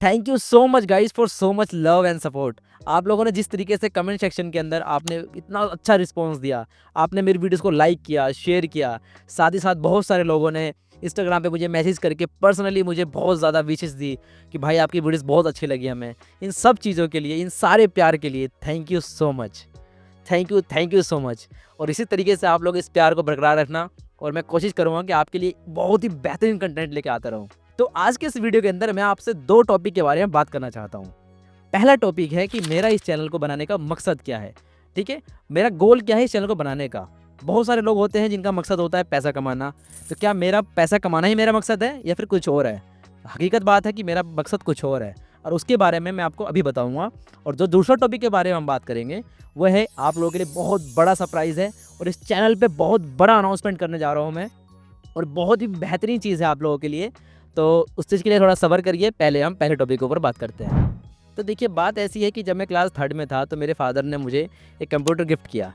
Thank you so much guys for so much love and support. आप लोगों ने जिस तरीके से कमेंट सेक्शन के अंदर आपने इतना अच्छा रिस्पॉन्स दिया, आपने मेरी वीडियोस को लाइक किया, शेयर किया, साथ ही साथ बहुत सारे लोगों ने इंस्टाग्राम पे मुझे मैसेज करके पर्सनली मुझे बहुत ज़्यादा विशेस दी कि भाई आपकी वीडियोस बहुत अच्छी लगी हमें। इन सब चीज़ों के लिए, इन सारे प्यार के लिए thank you so much. Thank you so much. और इसी तरीके से आप लोग इस प्यार को बरकरार रखना और मैं कोशिश करूँगा कि आपके लिए बहुत ही बेहतरीन कंटेंट लेके आता रहूँ। तो आज के इस वीडियो के अंदर मैं आपसे 2 टॉपिक के बारे में बात करना चाहता हूँ। पहला टॉपिक है कि मेरा इस चैनल को बनाने का मकसद क्या है, ठीक है? मेरा गोल क्या है इस चैनल को बनाने का? बहुत सारे लोग होते हैं जिनका मकसद होता है पैसा कमाना, तो क्या मेरा पैसा कमाना ही मेरा मकसद है या फिर कुछ और है? हकीकत बात है कि मेरा मकसद कुछ और है और उसके बारे में मैं आपको अभी बताऊँगा। और जो दूसरा टॉपिक के बारे में हम बात करेंगे, वो है आप लोगों के लिए बहुत बड़ा सरप्राइज़ है और इस चैनल पे बहुत बड़ा अनाउंसमेंट करने जा रहा हूँ मैं और बहुत ही बेहतरीन चीज़ है आप लोगों के लिए। तो उस चीज़ के लिए थोड़ा सब्र करिए, पहले हम पहले टॉपिक के ऊपर बात करते हैं। तो देखिए बात ऐसी है कि जब मैं क्लास 3rd में था तो मेरे फ़ादर ने मुझे एक कंप्यूटर गिफ्ट किया।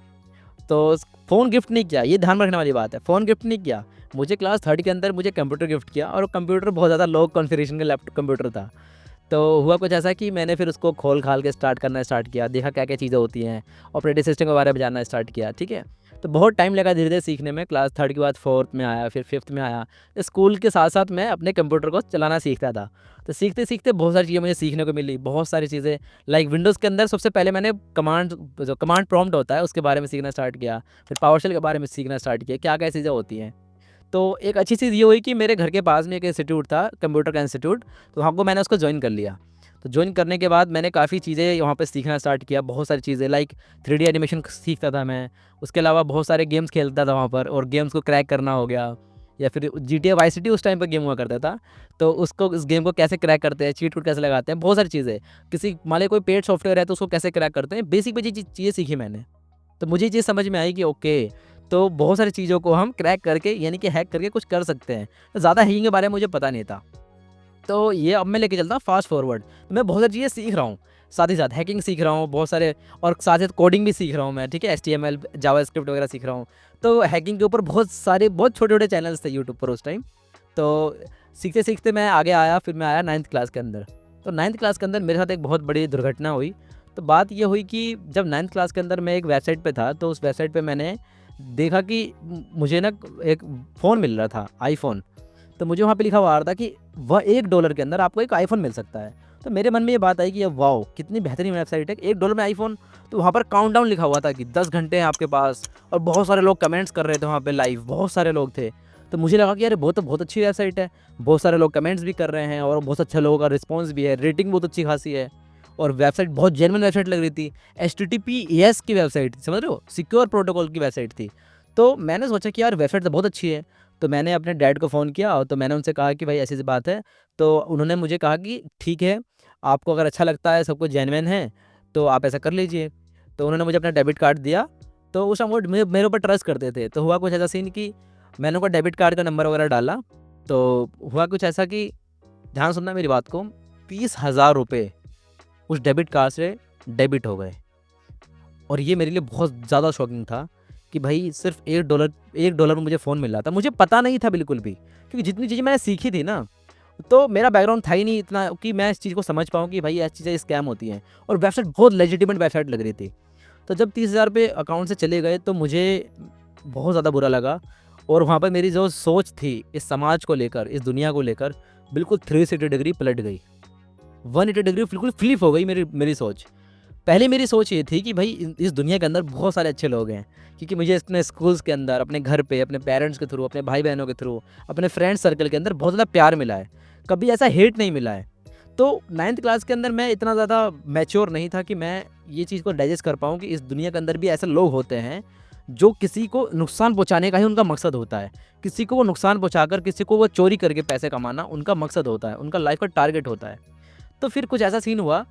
तो फ़ोन गिफ्ट नहीं किया, ये ध्यान में रखने वाली बात है, फ़ोन गिफ्ट नहीं किया। मुझे क्लास 3rd के अंदर मुझे कंप्यूटर गिफ्ट किया और वो कंप्यूटर बहुत ज़्यादा लो कॉन्फ़िगरेशन का लैपटॉप कंप्यूटर था। तो हुआ कुछ ऐसा कि मैंने फिर उसको खोल-खाल के स्टार्ट करना स्टार्ट किया, देखा क्या-क्या चीज़ें होती हैं, ऑपरेटिंग सिस्टम के बारे में जानना स्टार्ट किया, ठीक है? तो बहुत टाइम लगा धीरे-धीरे सीखने में, क्लास 3rd के बाद 4th में आया, फिर 5th में आया। स्कूल के साथ-साथ मैं अपने कंप्यूटर को चलाना सीखता था। तो सीखते-सीखते बहुत सारी चीज़ें मुझे सीखने को मिली, बहुत सारी चीज़ें लाइक विंडोज़ के अंदर सबसे पहले मैंने कमांड प्रॉम्प्ट होता है, उसके बारे में सीखना स्टार्ट किया, फिर पावरशेल के बारे में सीखना स्टार्ट किया, क्या-क्या चीज़ें होती हैं। तो एक अच्छी चीज़ ये हुई कि मेरे घर के पास में एक इंस्टीट्यूट था, कंप्यूटर का इंस्टीट्यूट, तो वहाँ को मैंने उसको जॉइन कर लिया। तो जॉइन करने के बाद मैंने काफ़ी चीज़ें वहाँ पे सीखना स्टार्ट किया, बहुत सारी चीज़ें लाइक 3D एनिमेशन सीखता था मैं। उसके अलावा बहुत सारे गेम्स खेलता था वहाँ पर और गेम्स को क्रैक करना हो गया या फिर GTA वाई सिटी उस टाइम पे गेम हुआ करता था। तो उसको उस गेम को कैसे क्रैक करते हैं, चीट कोड कैसे लगाते हैं, बहुत सारी चीज़ें। किसी मान लीजिए कोई पेड सॉफ्टवेयर है तो उसको कैसे क्रैक करते हैं, बेसिक चीज़ें सीखी मैंने। तो मुझे ये चीज़ समझ में आई कि ओके, तो बहुत सारी चीज़ों को हम क्रैक करके यानी कि हैक करके कुछ कर सकते हैं। तो ज़्यादा हैकिंग के बारे में मुझे पता नहीं था। तो ये अब मैं लेके चलता हूँ फास्ट फॉरवर्ड। तो मैं बहुत सारी चीज़ें सीख रहा हूँ, साथ ही साथ हैकिंग सीख रहा हूँ बहुत सारे और साथ ही साथ कोडिंग भी सीख रहा हूँ मैं, ठीक है? HTML, जावास्क्रिप्ट वगैरह सीख रहा हूँ। तो हैकिंग के ऊपर बहुत सारे बहुत छोटे-छोटे चैनल्स थे यूट्यूब पर उस टाइम। तो सीखते-सीखते मैं आगे आया, फिर मैं आया 9th क्लास के अंदर। तो 9th क्लास के अंदर मेरे साथ एक बहुत बड़ी दुर्घटना हुई। तो बात ये हुई कि जब 9th क्लास के अंदर मैं एक वेबसाइट पे था, तो उस वेबसाइट पे मैंने देखा कि मुझे ना एक फ़ोन मिल रहा था, आईफ़ोन। तो मुझे वहाँ पे लिखा हुआ आ रहा था कि वह $1 के अंदर आपको एक आईफ़ोन मिल सकता है। तो मेरे मन में ये बात आई कि वाओ! कितनी बेहतरीन वेबसाइट है, $1 में आईफ़ोन। तो वहाँ पर काउंटडाउन लिखा हुआ था कि 10 घंटे हैं आपके पास और बहुत सारे लोग कमेंट्स कर रहे थे वहाँ पे लाइव, बहुत सारे लोग थे। तो मुझे लगा कि यार वो तो बहुत अच्छी वेबसाइट है, बहुत सारे लोग कमेंट्स भी कर रहे हैं और बहुत अच्छे लोगों का रिस्पॉन्स भी है, रेटिंग बहुत अच्छी खासी है और वेबसाइट बहुत जेन्युइन वेबसाइट लग रही थी। एचटीटीपीएस की वेबसाइट थी, समझ रहे हो? सिक्योर प्रोटोकॉल की वेबसाइट थी। तो मैंने सोचा कि यार वेबसाइट तो बहुत अच्छी है। तो मैंने अपने डैड को फ़ोन किया और तो मैंने उनसे कहा कि भाई ऐसी-ऐसी बात है। तो उन्होंने मुझे कहा कि ठीक है, आपको अगर अच्छा लगता है, सब कुछ जेन्युइन है, तो आप ऐसा कर लीजिए। तो उन्होंने मुझे अपना डेबिट कार्ड दिया, तो उस टाइम वो मेरे ऊपर ट्रस्ट करते थे। तो हुआ कुछ ऐसा सीन कि मैंने उनका डेबिट कार्ड का नंबर वगैरह डाला, तो हुआ कुछ ऐसा कि ध्यान सुनना मेरी बात को, ₹20,000 उस डेबिट कार्ड से डेबिट हो गए। और ये मेरे लिए बहुत ज़्यादा शॉकिंग था कि भाई सिर्फ़ $1 में मुझे फ़ोन मिल रहा था। मुझे पता नहीं था बिल्कुल भी, क्योंकि जितनी चीज़ें मैंने सीखी थी ना, तो मेरा बैकग्राउंड था ही नहीं इतना कि मैं इस चीज़ को समझ पाऊँ कि भाई ऐसी चीज़ें स्कैम होती हैं और वेबसाइट बहुत लेजिटिमेट वेबसाइट लग रही थी। तो जब ₹30,000 अकाउंट से चले गए तो मुझे बहुत ज़्यादा बुरा लगा और वहाँ पर मेरी जो सोच थी इस समाज को लेकर, इस दुनिया को लेकर बिल्कुल 360 डिग्री पलट गई। 180 डिग्री बिल्कुल फ्लिप हो गई मेरी मेरी सोच। पहले मेरी सोच ये थी कि भाई इस दुनिया के अंदर बहुत सारे अच्छे लोग हैं, क्योंकि मुझे अपने स्कूल्स के अंदर, अपने घर पे, अपने पेरेंट्स के थ्रू, अपने भाई-बहनों के थ्रू, अपने फ्रेंड सर्कल के अंदर बहुत ज़्यादा प्यार मिला है। कभी ऐसा हेट नहीं मिला है। तो 9th क्लास के अंदर मैं इतना ज़्यादा मैच्योर नहीं था कि मैं ये चीज़ को डाइजेस्ट कर पाऊँ कि इस दुनिया के अंदर भी ऐसे लोग होते हैं, जो किसी को नुकसान पहुँचाने का ही उनका मकसद होता है। किसी को वो नुकसान पहुँचाकर, किसी को वो चोरी करके पैसे कमाना उनका मकसद होता है, उनका लाइफ़ का टारगेट होता है। तो फिर कुछ ऐसा सीन हुआ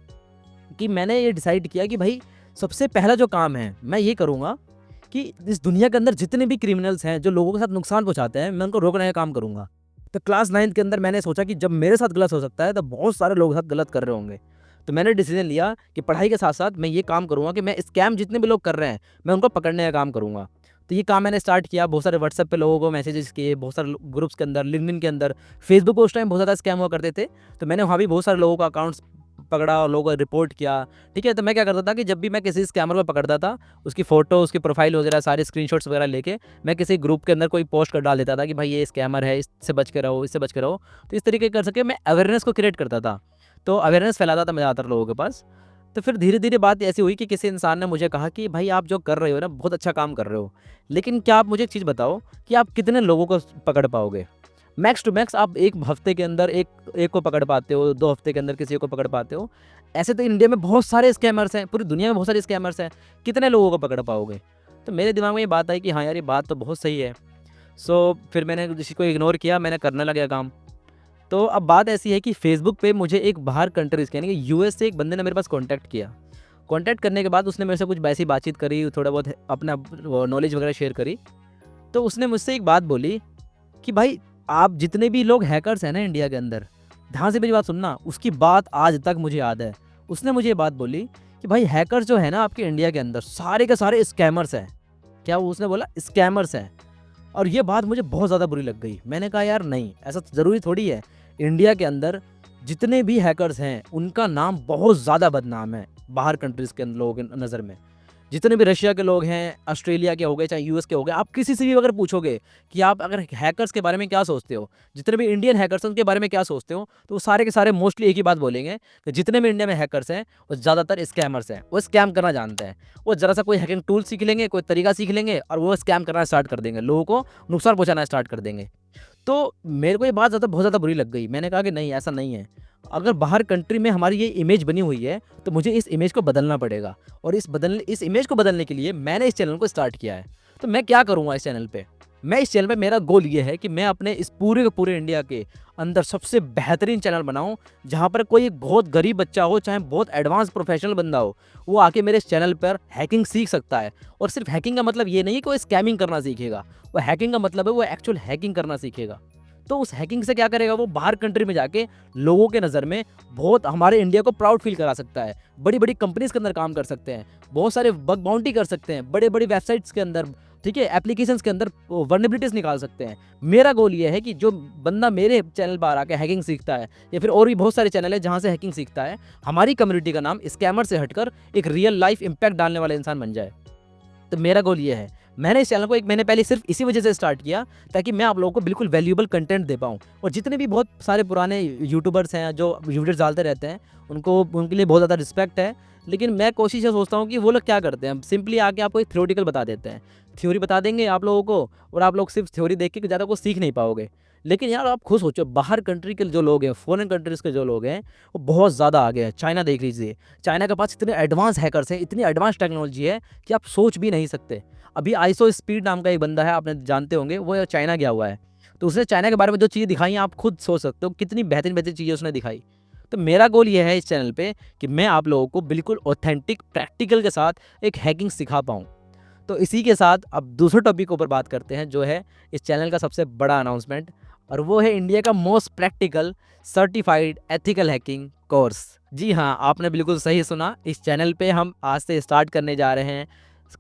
कि मैंने ये डिसाइड किया कि भाई सबसे पहला जो काम है मैं ये करूँगा कि इस दुनिया के अंदर जितने भी क्रिमिनल्स हैं जो लोगों के साथ नुकसान पहुँचाते हैं मैं उनको रोकने का काम करूँगा। तो क्लास 9th के अंदर मैंने सोचा कि जब मेरे साथ गलत हो सकता है तो बहुत सारे लोग साथ गलत कर रहे होंगे। तो मैंने डिसीजन लिया कि पढ़ाई के साथ-साथ मैं ये काम करूँगा कि मैं स्कैम जितने भी लोग कर रहे हैं मैं उनको पकड़ने का काम करूँगा। तो ये काम मैंने स्टार्ट किया, बहुत सारे व्हाट्सएप पे लोगों को मैसेजेस किए, बहुत सारे ग्रुप्स के अंदर, लिंक्डइन के अंदर, फेसबुक पे उस टाइम बहुत ज़्यादा स्कैम हुआ करते थे, तो मैंने वहाँ भी बहुत सारे लोगों का अकाउंट्स पकड़ा और लोगों को रिपोर्ट किया, ठीक है। तो मैं क्या करता था कि जब भी मैं किसी स्कैमर को पकड़ता था, उसकी फ़ोटो, उसकी प्रोफाइल वगैरह सारे स्क्रीनशॉट्स वगैरह लेके मैं किसी ग्रुप के अंदर कोई पोस्ट कर डाल देता था कि भाई ये स्कैमर है, इससे बच के रहो, इससे बच के रहो। तो इस तरीके कर सके मैं अवेयरनेस को क्रिएट करता था, तो अवेयरनेस फैलाता था मैं ज़्यादातर लोगों के पास। तो फिर धीरे-धीरे बात ऐसी हुई कि किसी इंसान ने मुझे कहा कि भाई आप जो कर रहे हो ना, बहुत अच्छा काम कर रहे हो, लेकिन क्या आप मुझे एक चीज़ बताओ कि आप कितने लोगों को पकड़ पाओगे? मैक्स टू मैक्स आप 1 हफ्ते के अंदर एक एक को पकड़ पाते हो, 2 हफ्ते के अंदर किसी को पकड़ पाते हो। ऐसे तो इंडिया में बहुत सारे स्कैमर्स हैं, पूरी दुनिया में बहुत सारे स्कैमर्स हैं, कितने लोगों को पकड़ पाओगे? तो मेरे दिमाग में ये बात आई कि हाँ यार, ये बात तो बहुत सही है। सो फिर मैंने किसी को इग्नोर किया, मैंने करने लगा काम। तो अब बात ऐसी है कि फ़ेसबुक पे मुझे एक बाहर कंट्रीज़ के यानी कि यूएस से एक बंदे ने मेरे पास कॉन्टैक्ट किया। कॉन्टैक्ट करने के बाद उसने मेरे से कुछ वैसी बातचीत करी, थोड़ा बहुत अपना वो नॉलेज वगैरह शेयर करी। तो उसने मुझसे एक बात बोली कि भाई, आप जितने भी लोग हैकर्स हैं ना इंडिया के अंदर, ध्यान से मेरी बात सुनना, उसकी बात आज तक मुझे याद है। उसने मुझे ये बात बोली कि भाई हैकर्स जो है ना आपके इंडिया के अंदर, सारे के सारे स्कैमर्स हैं। क्या वो उसने बोला? स्कैमर्स हैं। और ये बात मुझे बहुत ज़्यादा बुरी लग गई। मैंने कहा यार नहीं, ऐसा ज़रूरी थोड़ी है। इंडिया के अंदर जितने भी हैकर्स हैं, उनका नाम बहुत ज़्यादा बदनाम है बाहर कंट्रीज़ के लोगों की नज़र में। जितने भी रशिया के लोग हैं, ऑस्ट्रेलिया के हो गए, चाहे यूएस के हो गए, आप किसी से भी अगर पूछोगे कि आप अगर हैकर्स के बारे में क्या सोचते हो, जितने भी इंडियन हैकर्स हैं उनके बारे में क्या सोचते हो, तो वो सारे के सारे मोस्टली एक ही बात बोलेंगे कि जितने भी इंडिया में हैकर्स हैं, वो ज़्यादातर स्कैमर्स हैं। वो स्कैम करना जानते हैं। वो ज़रा सा कोई हैकिंग टूल सीख लेंगे, कोई तरीका सीख लेंगे और वो स्कैम करना स्टार्ट कर देंगे, लोगों को नुकसान पहुँचाना स्टार्ट कर देंगे। तो मेरे को ये बात बहुत ज़्यादा बुरी लग गई। मैंने कहा कि नहीं, ऐसा नहीं है। अगर बाहर कंट्री में हमारी ये इमेज बनी हुई है, तो मुझे इस इमेज को बदलना पड़ेगा और इस इमेज को बदलने के लिए मैंने इस चैनल को स्टार्ट किया है। तो मैं क्या करूँगा इस चैनल पे? मैं इस चैनल पे मेरा गोल ये है कि मैं अपने इस पूरे के पूरे इंडिया के अंदर सबसे बेहतरीन चैनल बनाऊँ, जहाँ पर कोई एक बहुत गरीब बच्चा हो, चाहे बहुत एडवांस प्रोफेशनल बंदा हो, वो आके मेरे इस चैनल पर हैकिंग सीख सकता है। और सिर्फ हैकिंग का मतलब ये नहीं है कि वो स्कैमिंग करना सीखेगा। वो हैकिंग का मतलब है वो एक्चुअल हैकिंग करना सीखेगा। तो उस हैकिंग से क्या करेगा, वो बाहर कंट्री में जाके लोगों के नज़र में बहुत हमारे इंडिया को प्राउड फील करा सकता है। बड़ी-बड़ी कंपनीज़ के अंदर काम कर सकते हैं, बहुत सारे बग बाउंटी कर सकते हैं, बड़े-बड़ी वेबसाइट्स के अंदर, ठीक है, एप्लीकेशंस के अंदर वल्नरेबिलिटीज़ निकाल सकते हैं। मेरा गोल ये है कि जो बंदा मेरे चैनल पर आके हैकिंग सीखता है, या फिर और भी बहुत सारे चैनल है जहाँ से हैकिंग सीखता है, हमारी कम्युनिटी का नाम स्कैमर से हटकर एक रियल लाइफ इम्पैक्ट डालने वाला इंसान बन जाए। तो मेरा गोल ये है। मैंने इस चैनल को 1 महीने पहले सिर्फ इसी वजह से स्टार्ट किया, ताकि मैं आप लोगों को बिल्कुल वैल्यूएबल कंटेंट दे पाऊँ। और जितने भी बहुत सारे पुराने यूट्यूबर्स हैं जो वीडियोज़ डालते रहते हैं, उनके लिए बहुत ज़्यादा रिस्पेक्ट है। लेकिन मैं कोशिश ये सोचता हूँ कि वो लोग क्या करते हैं, सिंपली आके आपको एक थ्योरेटिकल बता देते हैं। थ्योरी बता देंगे आप लोगों को और आप लोग सिर्फ थ्योरी देख के ज़्यादा कुछ सीख नहीं पाओगे। लेकिन यार आप खुद सोचो, बाहर कंट्री के जो लोग हैं, फॉरेन कंट्रीज़ के जो लोग हैं, वो बहुत ज़्यादा आगे हैं। चाइना देख लीजिए, चाइना के पास इतने एडवांस हैकर्स हैं, इतनी एडवांस टेक्नोलॉजी है कि आप सोच भी नहीं सकते। अभी आइसो स्पीड नाम का एक बंदा है, आपने जानते होंगे, वो चाइना गया हुआ है। तो उसने चाइना के बारे में जो चीज़ें दिखाई हैं, आप खुद सोच सकते हो कितनी बेहतरीन-बेहतरीन चीज़ें उसने दिखाई। तो मेरा गोल ये है इस चैनल पे कि मैं आप लोगों को बिल्कुल ऑथेंटिक प्रैक्टिकल के साथ एक हैकिंग सिखा पाऊँ। तो इसी के साथ अब दूसरे टॉपिक के ऊपर बात करते हैं, जो है इस चैनल का सबसे बड़ा अनाउंसमेंट, और वो है इंडिया का most practical certified ethical hacking course. जी हाँ, आपने बिल्कुल सही सुना। इस चैनल पे हम आज से स्टार्ट करने जा रहे हैं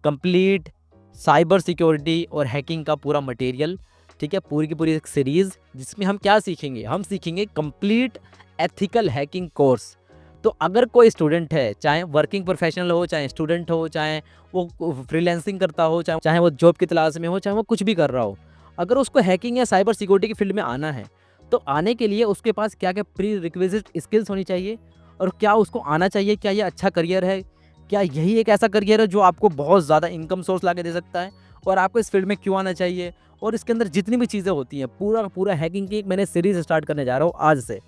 कंप्लीट साइबर सिक्योरिटी और हैकिंग का पूरा मटेरियल, ठीक है, पूरी की पूरी एक सीरीज़, जिसमें हम क्या सीखेंगे, हम सीखेंगे कंप्लीट एथिकल हैकिंग कोर्स। तो अगर कोई स्टूडेंट है, चाहे वर्किंग प्रोफेशनल हो, चाहे स्टूडेंट हो, चाहे वो फ्रीलांसिंग करता हो, चाहे वो जॉब की तलाश में हो, चाहे वो कुछ भी कर रहा हो, अगर उसको हैकिंग या साइबर सिक्योरिटी की फील्ड में आना है, तो आने के लिए उसके पास क्या-क्या प्री रिक्विजिट स्किल्स होनी चाहिए और क्या उसको आना चाहिए, क्या ये अच्छा करियर है, क्या यही एक ऐसा करियर है जो आपको बहुत ज़्यादा इनकम सोर्स ला के दे सकता है, और आपको इस फील्ड में क्यों आना चाहिए, और इसके अंदर जितनी भी चीज़ें होती हैं, पूरा का पूरा हैकिंग की एक मैंने सीरीज़ स्टार्ट करने जा रहा हूँ आज से।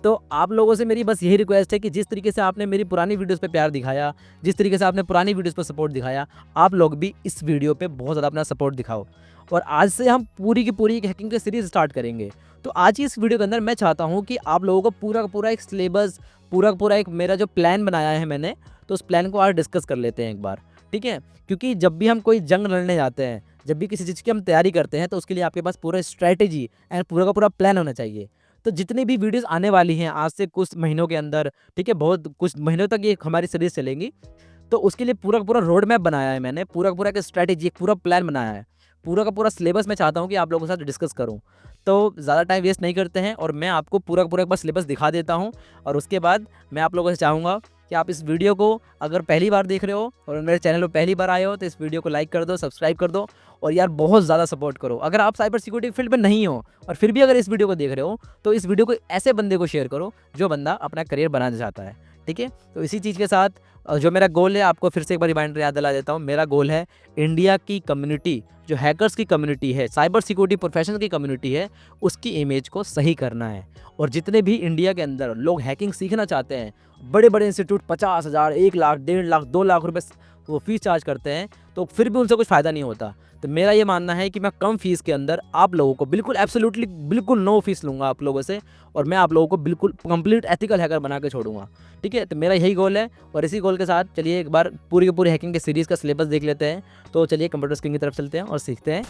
तो आप लोगों से मेरी बस यही रिक्वेस्ट है कि जिस तरीके से आपने मेरी पुरानी वीडियोस पे प्यार दिखाया, जिस तरीके से आपने पुरानी वीडियोस पे सपोर्ट दिखाया, आप लोग भी इस वीडियो पे बहुत ज़्यादा अपना सपोर्ट दिखाओ। और आज से हम पूरी की पूरी एक हैकिंग की सीरीज़ स्टार्ट करेंगे। तो आज की इस वीडियो के अंदर मैं चाहता हूँ कि आप लोगों को पूरा का पूरा एक सिलेबस, पूरा का पूरा एक मेरा जो प्लान बनाया है मैंने, तो उस प्लान को आज डिस्कस कर लेते हैं एक बार, ठीक है? क्योंकि जब भी हम कोई जंग लड़ने जाते हैं, जब भी किसी चीज़ की हम तैयारी करते हैं, तो उसके लिए आपके पास पूरा स्ट्रैटेजी एंड पूरा का पूरा प्लान होना चाहिए। तो जितनी भी वीडियोज़ आने वाली हैं आज से कुछ महीनों के अंदर, ठीक है, बहुत कुछ महीनों तक ये हमारी सीरीज़ चलेंगी। तो उसके लिए पूरा का पूरा रोड मैप बनाया है मैंने, पूरा का पूरा एक स्ट्रैटेजी, एक पूरा प्लान बनाया है। पूरा का पूरा सिलेबस मैं चाहता हूँ कि आप लोगों के साथ डिस्कस करूँ। तो ज़्यादा टाइम वेस्ट नहीं करते हैं और मैं आपको पूरा का पूरा एक बार सिलेबस दिखा देता हूँ, और उसके बाद मैं आप लोगों से चाहूँगा कि आप इस वीडियो को अगर पहली बार देख रहे हो और मेरे चैनल पर पहली बार आए हो तो इस वीडियो को लाइक कर दो, सब्सक्राइब कर दो, और यार बहुत ज़्यादा सपोर्ट करो। अगर आप साइबर सिक्योरिटी फील्ड में नहीं हो और फिर भी अगर इस वीडियो को देख रहे हो तो इस वीडियो को ऐसे बंदे को शेयर करो जो बंदा अपना करियर बनाना चाहता है, ठीक है। तो इसी चीज़ के साथ जो मेरा गोल है, आपको फिर से एक बार रिमाइंडर याद दिला देता हूँ। मेरा गोल है इंडिया की कम्युनिटी, जो हैकर्स की कम्युनिटी है, साइबर सिक्योरिटी प्रोफेशनल की कम्युनिटी है, उसकी इमेज को सही करना है। और जितने भी इंडिया के अंदर लोग हैकिंग सीखना चाहते हैं, बड़े बड़े इंस्टीट्यूट 50,000, 1 लाख, 1.5 लाख, 2 लाख रुपए वो फीस चार्ज करते हैं, तो फिर भी उनसे कुछ फ़ायदा नहीं होता। तो मेरा ये मानना है कि मैं कम फीस के अंदर आप लोगों को बिल्कुल एब्सोल्युटली बिल्कुल नो फीस लूँगा आप लोगों से, और मैं आप लोगों को बिल्कुल कंप्लीट एथिकल हैकर बना के छोड़ूंगा, ठीक है। तो मेरा यही गोल है, और इसी गोल के साथ चलिए एक बार पूरी की पूरी हैकिंग के सीरीज़ का सिलेबस देख लेते हैं। तो चलिए कंप्यूटर स्क्रीन की तरफ चलते हैं और सीखते हैं।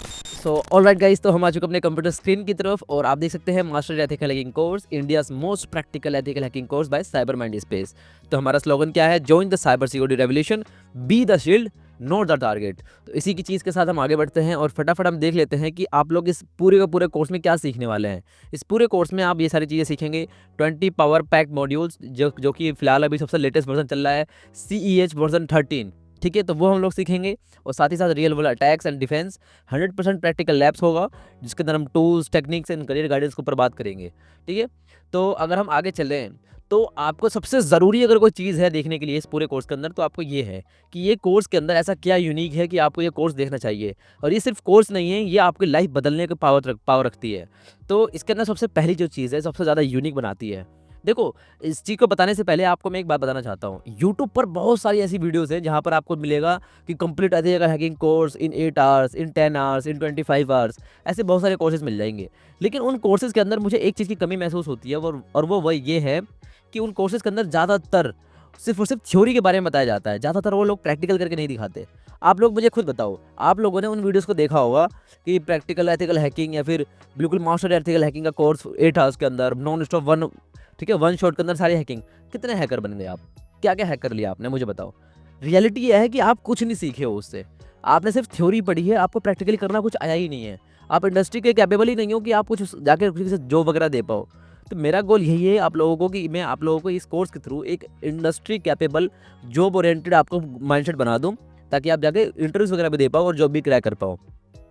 सो ऑलराइट गाइस, तो हम आ चुके अपने कंप्यूटर स्क्रीन की तरफ, और आप देख सकते हैं master ethical hacking course, India's most practical ethical hacking course buy cyber mind space. तो हमारा स्लोगन क्या है? Join the cyber security revolution, be the shield, not the target. तो इसी की चीज़ के साथ हम आगे बढ़ते हैं और फटाफट हम देख लेते हैं कि आप लोग इस पूरे का पूरे कोर्स में क्या सीखने वाले हैं। इस पूरे कोर्स में आप ये सारी चीज़ें सीखेंगे। 20 पावर पैक मॉड्यूल्स, जो कि फिलहाल अभी सबसे लेटेस्ट वर्जन चल रहा है, CEH वर्जन 13, ठीक है। तो वो हम लोग सीखेंगे, और साथ ही साथ real world attacks and defence, 100% practical labs होगा, जिसके अंदर हम tools, techniques and career guidance के ऊपर बात करेंगे, ठीक है। तो अगर हम आगे चलें, तो आपको सबसे ज़रूरी अगर कोई चीज़ है देखने के लिए इस पूरे कोर्स के अंदर, तो आपको ये है कि ये कोर्स के अंदर ऐसा क्या यूनिक है कि आपको ये कोर्स देखना चाहिए। और ये सिर्फ कोर्स नहीं है, ये आपकी लाइफ बदलने की पावर रखती है। तो इसके अंदर सबसे पहली जो चीज़ है, सबसे ज़्यादा यूनिक बनाती है, देखो, इस चीज़ को बताने से पहले आपको मैं एक बात बताना चाहता हूँ। यूट्यूब पर बहुत सारी ऐसी वीडियोज़ हैं जहाँ पर आपको मिलेगा कि complete ethical hacking course in 8 hours, in 10 hours, in 25 hours, ऐसे बहुत सारे कोर्सेज़ मिल जाएंगे। लेकिन उन कोर्सेज़ के अंदर मुझे एक चीज़ की कमी महसूस होती है, और वो ये है कि उन कोर्सेज़ के अंदर ज़्यादातर सिर्फ और सिर्फ थ्योरी के बारे में बताया जाता है। ज़्यादातर वो लोग प्रैक्टिकल करके नहीं दिखाते। आप लोग मुझे खुद बताओ, आप लोगों ने उन वीडियोज़ को देखा होगा कि प्रैक्टिकल एथिकल हैकिंग या फिर बिल्कुल मास्टर एथिकल हैकिंग का कोर्स 8 आवर्स के अंदर नॉन स्टॉप वन, ठीक है, वन शॉट के अंदर सारी हैकिंग। कितने हैकर बन गए आप? क्या-क्या हैक कर लिया आपने, मुझे बताओ। रियलिटी ये है कि आप कुछ नहीं सीखे हो उससे। आपने सिर्फ थ्योरी पढ़ी है, आपको प्रैक्टिकली करना कुछ आया ही नहीं है। आप इंडस्ट्री के कैपेबल ही नहीं हो कि आप कुछ जाके किसी से जॉब वगैरह दे पाओ। तो मेरा गोल यही है आप लोगों को कि मैं आप लोगों को इस कोर्स के थ्रू एक इंडस्ट्री कैपेबल, जॉब ओरिएंटेड आपको माइंडसेट बना दूँ, ताकि आप जाके इंटरव्यूज़ वगैरह भी दे पाओ और जॉब भी क्रैक कर पाओ।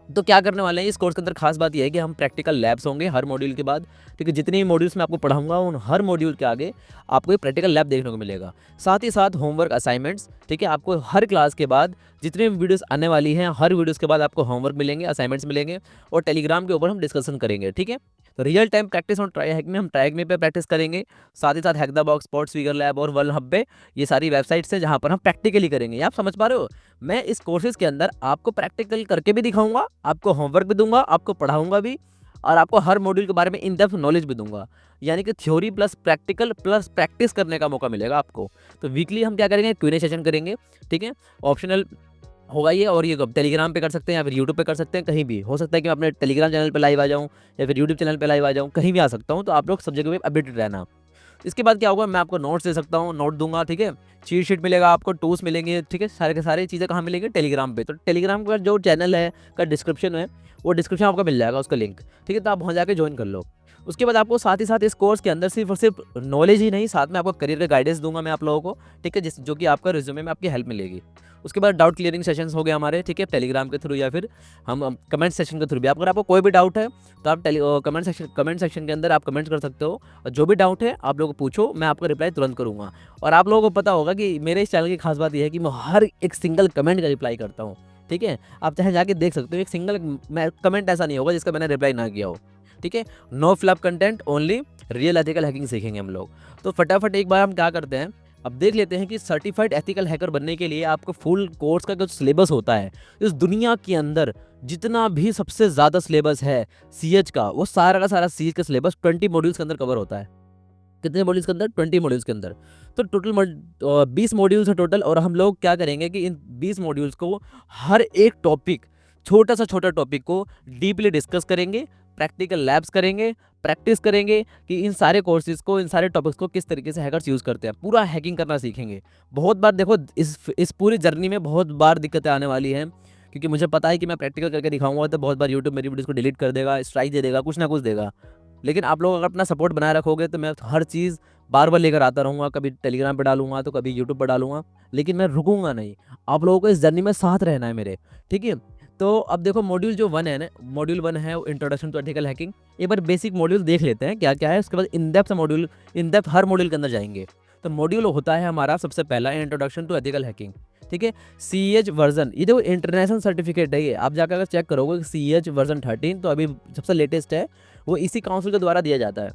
तो क्या करने वाले हैं इस कोर्स के अंदर, खास बात यह है कि हम प्रैक्टिकल लैब्स होंगे हर मॉड्यूल के बाद, ठीक है। जितने भी मॉड्यूल्स मैं आपको पढ़ाऊंगा उन हर मॉड्यूल के आगे आपको एक प्रैक्टिकल लैब देखने को मिलेगा। साथ ही साथ होमवर्क असाइनमेंट्स, ठीक है। आपको हर क्लास के बाद जितने भी वीडियोस आने वाली हैं, हर वीडियोस के बाद आपको होमवर्क मिलेंगे, असाइनमेंट्स मिलेंगे, और टेलीग्राम के ऊपर हम डिस्कशन करेंगे, ठीक है। तो real time practice on try hack में हम ट्राई हैक में पे प्रैक्टिस करेंगे। साथ ही साथ hack the box, spots figure lab और वर्ल्ड हब पे, ये सारी वेबसाइट्स हैं जहाँ पर हम प्रैक्टिकली करेंगे। आप समझ पा रहे हो? मैं इस कोर्सेज के अंदर आपको प्रैक्टिकल करके भी दिखाऊंगा, आपको होमवर्क भी दूंगा, आपको पढ़ाऊंगा भी, और आपको हर मॉड्यूल के बारे में इन डेप्थ नॉलेज भी दूंगा। यानी कि theory plus practical plus practice करने का मौका मिलेगा आपको। तो वीकली हम क्या करेंगे? क्यूएनए सेशन करेंगे, ठीक है। ऑप्शनल होगा ये, और ये टेलीग्राम पे कर सकते हैं या फिर यूट्यूब पे कर सकते हैं, कहीं भी हो सकता है कि मैं अपने टेलीग्राम चैनल पे लाइव आ जाऊँ या फिर यूट्यूब चैनल पे लाइव आ जाऊँ, कहीं भी आ सकता हूँ। तो आप लोग सब जगह पे अपडेटेड रहना। इसके बाद क्या होगा, मैं आपको नोट्स दे सकता हूँ, नोट दूंगा, ठीक है। चीट शीट मिलेगा आपको, टूल्स मिलेंगे, ठीक है। सारे के सारे चीज़ें कहाँ मिलेंगे? टेलीग्राम पे। तो टेलीग्राम का जो चैनल है का डिस्क्रिप्शन है, वो डिस्क्रिप्शन आपको मिल जाएगा उसका लिंक, ठीक है। तो आप वहाँ जाके ज्वाइन कर लो। उसके बाद आपको साथ ही साथ इस कोर्स के अंदर सिर्फ और सिर्फ नॉलेज ही नहीं, साथ में आपको करियर का गाइडेंस दूंगा मैं आप लोगों को, ठीक है, जो कि आपका रिज्यूमे में आपकी हेल्प मिलेगी। उसके बाद डाउट क्लियरिंग सेशंस हो गए हमारे, ठीक है, टेलीग्राम के थ्रू या फिर हम कमेंट सेक्शन के थ्रू भी। अगर आपको कोई भी डाउट है तो आप कमेंट सेक्शन के अंदर आप कमेंट कर सकते हो, और जो भी डाउट है आप लोग पूछो, मैं आपको रिप्लाई तुरंत करूँगा। और आप लोगों को पता होगा कि मेरे इस चैनल की खास बात यह है कि मैं हर एक सिंगल कमेंट का रिप्लाई करता हूँ, ठीक है। आप चाहे जाके देख सकते हो, एक सिंगल कमेंट ऐसा नहीं होगा जिसका मैंने रिप्लाई ना किया हो, ठीक है। No flop content, only real ethical hacking सीखेंगे हम लोग। तो फटाफट एक बार हम क्या करते हैं, अब देख लेते हैं कि सर्टिफाइड एथिकल हैकर बनने के लिए आपको फुल कोर्स का जो सिलेबस होता है, इस दुनिया के अंदर जितना भी सबसे ज़्यादा सिलेबस है सीएच का, वो सारा का सारा सीएच का सिलेबस 20 मॉड्यूल्स के अंदर कवर होता है। कितने मॉड्यूल्स के अंदर? 20 मॉड्यूल्स के अंदर। तो टोटल 20 मॉड्यूल्स है टोटल, और हम लोग क्या करेंगे कि इन 20 मॉड्यूल्स को हर एक टॉपिक, छोटा सा छोटा टॉपिक को डीपली डिस्कस करेंगे, प्रैक्टिकल लैब्स करेंगे, प्रैक्टिस करेंगे कि इन सारे कोर्सेज़ को, इन सारे टॉपिक्स को किस तरीके से हैकर्स यूज़ करते हैं। पूरा हैकिंग करना सीखेंगे। बहुत बार देखो इस पूरी जर्नी में बहुत बार दिक्कतें आने वाली हैं, क्योंकि मुझे पता है कि मैं प्रैक्टिकल करके दिखाऊँगा तो बहुत बार यूट्यूब मेरी वीडियोज़ को डिलीट कर देगा, स्ट्राइक दे देगा, कुछ ना कुछ देगा। लेकिन आप लोग अगर अपना सपोर्ट बनाए रखोगे तो मैं हर चीज़ बार-बार लेकर आता रहूँगा, कभी टेलीग्राम पे डालूँगा, तो कभी यूट्यूब पे डालूँगा, लेकिन मैं रुकूँगा नहीं। आप लोगों को इस जर्नी में साथ रहना है मेरे, ठीक है? तो अब देखो मॉड्यूल जो 1 है ना, मॉड्यूल 1 है इंट्रोडक्शन टू एथिकल हैकिंग। एक बार बेसिक मॉड्यूल देख लेते हैं क्या-क्या है, उसके बाद in depth module, in depth her module के अंदर जाएँगे। तो मॉड्यूल होता है हमारा सबसे पहला इंट्रोडक्शन टू एथिकल हैकिंग, ठीक है? सीएच वर्ज़न, ये देखो इंटरनेशनल सर्टिफिकेट है ये, आप जाकर अगर चेक करोगे सीएच वर्ज़न 13 तो अभी सबसे लेटेस्ट है, वो इसी काउंसिल के द्वारा दिया जाता है।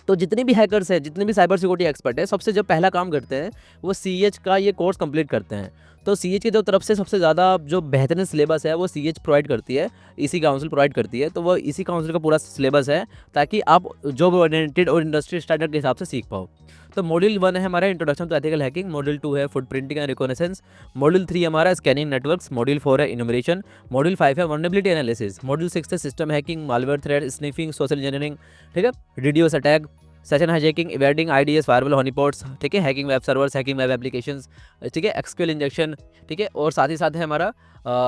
तो जितने भी हैकर्स हैं, जितने भी साइबर सिक्योरिटी एक्सपर्ट हैं, सबसे जो पहला काम करते हैं, वो सीएच का ये कोर्स कंप्लीट करते हैं। तो सीएच की जो तरफ से सबसे ज़्यादा जो बेहतरीन सिलेबस है, वो सीएच प्रोवाइड करती है, इसी काउंसिल प्रोवाइड करती है। तो वो इसी काउंसिल का पूरा सिलेबस है, ताकि आप जॉब ओरिएंटेड और इंडस्ट्री स्टैंडर्ड के हिसाब से सीख पाओ। तो मॉड्यूल 1 है हमारा introduction to ethical hacking, module 2 है फुटप्रिंटिंग एंड रिकॉग्निशंस, मॉड्यूल 3 हमारा स्कैनिंग नेटवर्क्स, मॉड्यूल 4 है इन्यूमरेशन, मॉड्यूल 5 है वल्नरेबिलिटी एनालिसिस, मॉड्यूल 6 है system hacking, malware threat, sniffing, social engineering, ठीक है, DDoS attack, session hijacking, evading, IDS, firewall, honeypots, ठीक है, hacking web servers, hacking web applications, ठीक है, एक्सक्यूएल इंजेक्शन, ठीक है, और साथ ही साथ है हमारा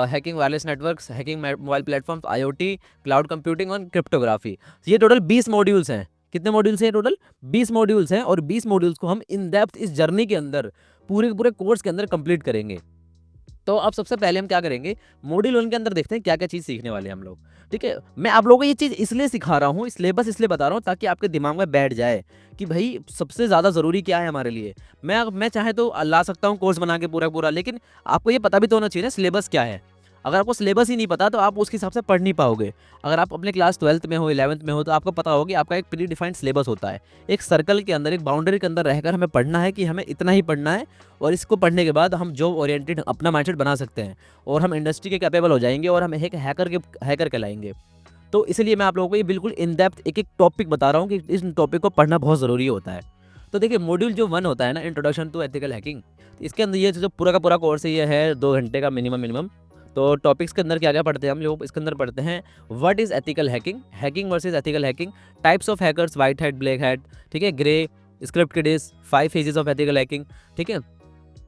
hacking wireless networks, hacking mobile platforms, IoT, cloud computing और क्रिप्टोग्राफी। ये टोटल 20 मॉड्यूल्स हैं। कितने मॉड्यूल्स हैं टोटल? 20 मॉड्यूल्स हैं, और 20 मॉड्यूल्स को हम इन डेप्थ इस जर्नी के अंदर पूरे के पूरे कोर्स के अंदर कंप्लीट करेंगे। तो अब सबसे पहले हम क्या करेंगे, मॉड्यूल 1 के अंदर देखते हैं क्या-क्या चीज़ सीखने वाले हैं हम लोग, ठीक है? मैं आप लोगों को ये चीज़ इसलिए सिखा रहा हूँ, सिलेबस इसलिए बता रहा हूँ ताकि आपके दिमाग में बैठ जाए कि भई सबसे ज़्यादा ज़रूरी क्या है हमारे लिए। मैं चाहे तो ला सकता हूँ कोर्स बना के पूरा-पूरा, लेकिन आपको ये पता भी तो होना चाहिए ना सिलेबस क्या है। अगर आपको सिलेबस ही नहीं पता तो आप उसके हिसाब से पढ़ नहीं पाओगे। अगर आप अपने क्लास 12th में हो, 11th में हो, तो आपको पता होगा कि आपका एक प्री डिफाइंड सिलेबस होता है। एक सर्कल के अंदर, एक बाउंड्री के अंदर रहकर हमें पढ़ना है कि हमें इतना ही पढ़ना है, और इसको पढ़ने के बाद हम जॉब ओरिएंटेड अपना माइंडसेट बना सकते हैं और हम इंडस्ट्री के कैपेबल हो जाएँगे और हम एक हैकर कहलाएँगे। तो इसलिए मैं आप लोगों को ये बिल्कुल इन डेप्थ एक-एक टॉपिक बता रहा हूँ कि इस टॉपिक को पढ़ना बहुत ज़रूरी होता है। तो देखिए मॉड्यूल जो 1 होता है ना, इंट्रोडक्शन टू एथिकल हैकिंग, इसके अंदर ये जो पूरा का पूरा कोर्स है, ये है 2 घंटे का मिनिमम। तो टॉपिक्स के अंदर क्या-क्या पढ़ते हैं हम लोग, इसके अंदर पढ़ते हैं what is ethical hacking, hacking versus ethical hacking, types of hackers, white hat, black hat, ठीक है, grey, script kiddies, 5 phases of ethical hacking, ठीक है।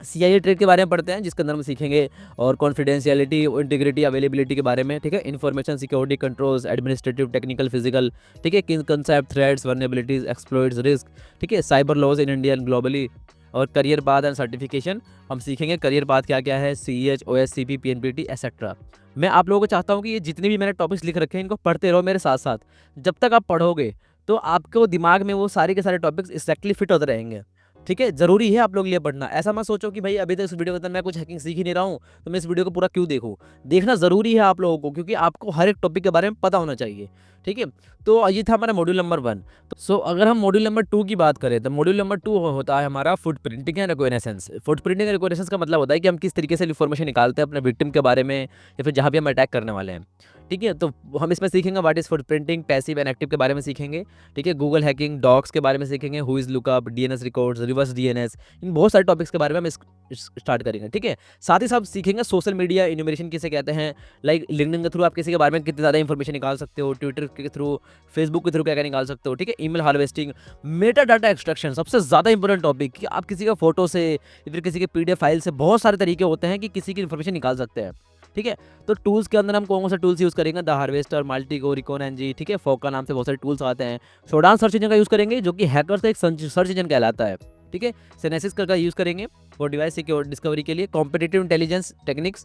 सीआईए ट्रेड के बारे में पढ़ते हैं, जिसके अंदर हम सीखेंगे और कॉन्फिडेंशियलिटी, इंटीग्रिटी, अवेलेबिलिटी के बारे में, ठीक है, information security controls, administrative, technical, physical, ठीक है, concept, threats, vulnerabilities, exploits, risk, ठीक है, cyber laws in India and globally, और करियर पाथ एंड सर्टिफिकेशन। हम सीखेंगे करियर पाथ क्या-क्या है, सीएच, ओएससीपी, पीएनपीटी एसेट्रा। मैं आप लोगों को चाहता हूँ कि ये जितने भी मैंने टॉपिक्स लिख रखे हैं, इनको पढ़ते रहो मेरे साथ-साथ। जब तक आप पढ़ोगे, तो आपको दिमाग में वो सारे के सारे टॉपिक्स एग्जैक्टली फिट होते रहेंगे। ठीक है, ज़रूरी है आप लोग लिए पढ़ना। ऐसा मत सोचो कि भाई अभी तक इस वीडियो के अंदर मैं कुछ हैकिंग सीख ही नहीं रहा हूँ, तो मैं इस वीडियो को पूरा क्यों देखूँ? देखना ज़रूरी है आप लोगों को, क्योंकि आपको हर एक टॉपिक के बारे में पता होना चाहिए। ठीक है? तो ये था हमारा मॉड्यूल नंबर 1। तो अगर हम मॉड्यूल नंबर 2 की बात करें, तो मॉड्यूल नंबर 2 होता है हमारा footprinting and recognitions. Footprinting and recognitions का मतलब होता है कि हम किस तरीके से इन्फॉर्मेशन निकालते हैं अपने विक्टिम के बारे में, या फिर जहाँ भी हम अटैक करने वाले हैं। ठीक है? तो हम इसमें सीखेंगे what is footprinting, passive and active के बारे में सीखेंगे। ठीक है? गूगल हैकिंग, डॉक्स के बारे में सीखेंगे, whois lookup, DNS records, reverse DNS, इन बहुत सारे टॉपिक्स के बारे में हम स्टार्ट करेंगे। ठीक है? साथ ही साथ सीखेंगे सोशल मीडिया इन्यूमरेशन किसे कहते हैं, लाइक लिंक्डइन के थ्रू आप किसी के बारे में कितनी ज़्यादा इन्फॉर्मेशन निकाल सकते हो, ट्विटर के थ्रू, फेसबुक के थ्रू क्या-क्या निकाल सकते हो। ठीक है? Email harvesting, Meta data extraction, सबसे ज़्यादा इंपॉर्टेंट टॉपिक कि आप किसी का फोटो से या फिर किसी के पीडीएफ फाइल से बहुत सारे तरीके होते हैं कि किसी की इन्फॉर्मेशन निकाल सकते हैं। ठीक है? तो टूल्स के अंदर हम कौन से टूल्स यूज़ करेंगे, द हार्वेस्टर, मल्टीगो, रिकॉन एनजी, ठीक है, फोका नाम से बहुत सारे टूल्स आते हैं। शोडान सर्च इंजन का यूज़ करेंगे, जो कि हैकर्स का एक सर्च इंजन कहलाता है। ठीक है? सिनेसिस का यूज़ करेंगे वो डिवाइस सिक्योर डिस्कवरी के लिए। कॉम्पिटिटिव इंटेलिजेंस टेक्निक्स,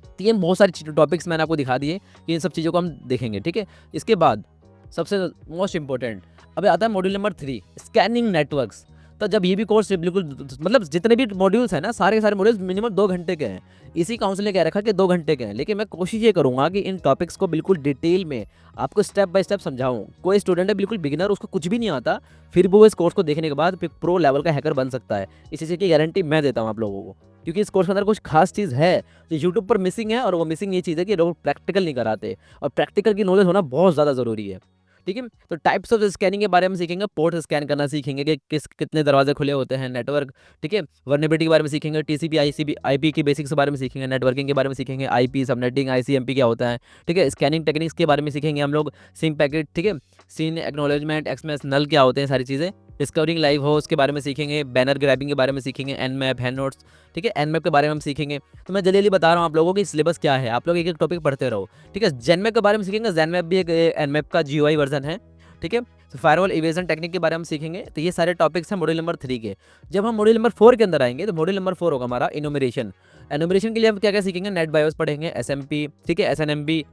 तो ये बहुत सारी टॉपिक्स मैंने आपको दिखा दिए कि इन सब चीज़ों को हम देखेंगे। ठीक है? इसके बाद सबसे मोस्ट इंपॉर्टेंट अब आता है मॉड्यूल नंबर 3, स्कैनिंग नेटवर्क्स। तो जब ये भी कोर्स बिल्कुल, मतलब जितने भी मॉड्यूल्स हैं ना, सारे के सारे मॉड्यूल्स मिनिमम 2 घंटे के हैं। इसी काउंसिल ने कह रखा कि 2 घंटे के हैं, लेकिन मैं कोशिश ये करूँगा कि इन टॉपिक्स को बिल्कुल डिटेल में आपको स्टेप बाय स्टेप समझाऊँ। कोई स्टूडेंट है बिल्कुल बिगिनर, उसको कुछ भी नहीं आता, फिर भी वो इस कोर्स को देखने के बाद प्रो लेवल का हैकर बन सकता है। इस चीज़ की गारंटी मैं देता हूँ आप लोगों को, क्योंकि इस कोर्स के अंदर कुछ खास चीज़ है जो यूट्यूब पर मिसिंग है, और वो मिसिंग ये चीज़ है कि लोग प्रैक्टिकल नहीं कराते, और प्रैक्टिकल की नॉलेज होना बहुत ज़्यादा ज़रूरी है। ठीक है। तो टाइप्स ऑफ स्कैनिंग के बारे में सीखेंगे, पोर्ट स्कैन करना सीखेंगे कि कितने दरवाजे खुले होते हैं, नेटवर्क, ठीक है। वर्नेबिलिटी के बारे में सीखेंगे, टीसीपी आईसीपी आईपी की बेसिक्स के बारे में सीखेंगे, नेटवर्किंग के बारे में सीखेंगे, आईपी सबनेटिंग आईसीएमपी क्या होता है, ठीक है। स्कैनिंग टेक्निक्स के बारे में सीखेंगे हम लोग, सिम पैकेट, ठीक है, सीन एक्नॉलेजमेंट, एक्सएमएस नल क्या होते हैं, सारी चीज़ें। डिस्कवरिंग लाइव होस्ट के बारे में सीखेंगे, बैनर ग्रैबिंग के बारे में सीखेंगे, एन मैप, हैंड नोट्स, ठीक है, एन मैप के बारे में हम सीखेंगे। तो मैं जल्दी बता रहा हूँ आप लोगों की सिलेबस क्या है, आप लोग एक एक टॉपिक पढ़ते रहो, ठीक है। जेनमैप के बारे में सीखेंगे, जेनमैप भी एक एनमैप का जीयूआई वर्जन है, ठीक है। तो फायरवॉल इवेजन टेक्निक के बारे में हम सीखेंगे। तो ये सारे टॉपिक्स हैं मॉड्यूल नंबर 3 के। जब हम मॉड्यूल नंबर 4 के अंदर आएंगे तो मॉड्यूल नंबर 4 होगा हमारा इनोमरेशन। इनोमरेशन के लिए हम क्या क्या सीखेंगे, नेट बायोस पढ़ेंगे, एसएमपी, ठीक है, एसएनएमबी,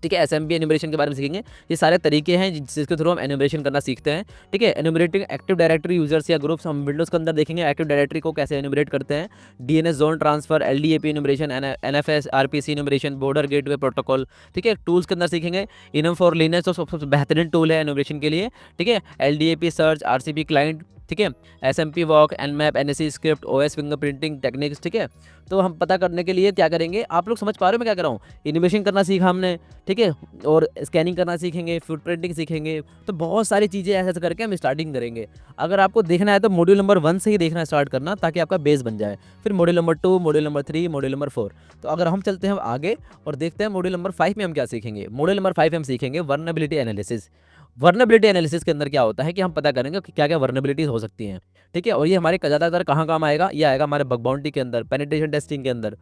ठीक है, एसएमबी एन्यूमरेशन के बारे में सीखेंगे। ये सारे तरीके हैं जिसके थ्रू हम एन्यूमरेशन करना सीखते हैं, ठीक है। एन्यूमरेटिंग एक्टिव डायरेक्टरी यूजर्स या ग्रुप्स, हम विंडोज के अंदर देखेंगे एक्टिव डायरेक्टरी को कैसे एन्यूमरेट करते हैं, DNS zone transfer, LDAP enumeration, NFS RPC enumeration, border gateway protocol, ठीक है। टूल्स के अंदर सीखेंगे, इनम फॉर लिनक्स तो सबसे बेहतरीन टूल है एन्यूमरेशन के लिए, ठीक है। एलडीएपी सर्च, आरसीपी क्लाइंट, ठीक है, SMP walk, Nmap, NSC script, OS fingerprinting techniques, ठीक है। तो हम पता करने के लिए क्या करेंगे, आप लोग समझ पा रहे हो मैं क्या कर रहा हूँ, इनोवेशन करना सीखा हमने, ठीक है, और स्कैनिंग करना सीखेंगे, फुटप्रिंटिंग सीखेंगे। तो बहुत सारी चीज़ें ऐसे ऐसे करके हम स्टार्टिंग करेंगे। अगर आपको देखना है तो मॉड्यूल नंबर 1 से ही देखना स्टार्ट करना, ताकि आपका बेस बन जाए। फिर module number 2, module number 3, module number 4। तो अगर हम चलते हैं आगे और देखते हैं मॉड्यूल नंबर 5 में हम क्या सीखेंगे। मॉड्यूल नंबर 5 में हम सीखेंगे वर्नेबिलिटी एनालिसिस। वर्नेबिलिटी एनालिसिस के अंदर क्या होता है कि हम पता करेंगे कि क्या क्या वर्नेबिलिटीज हो सकती हैं, ठीक है। और ये हमारे ज़्यादातर कहाँ काम आएगा, ये आएगा हमारे बग बाउंटी के अंदर, पेनिट्रेशन टेस्टिंग के अंदर।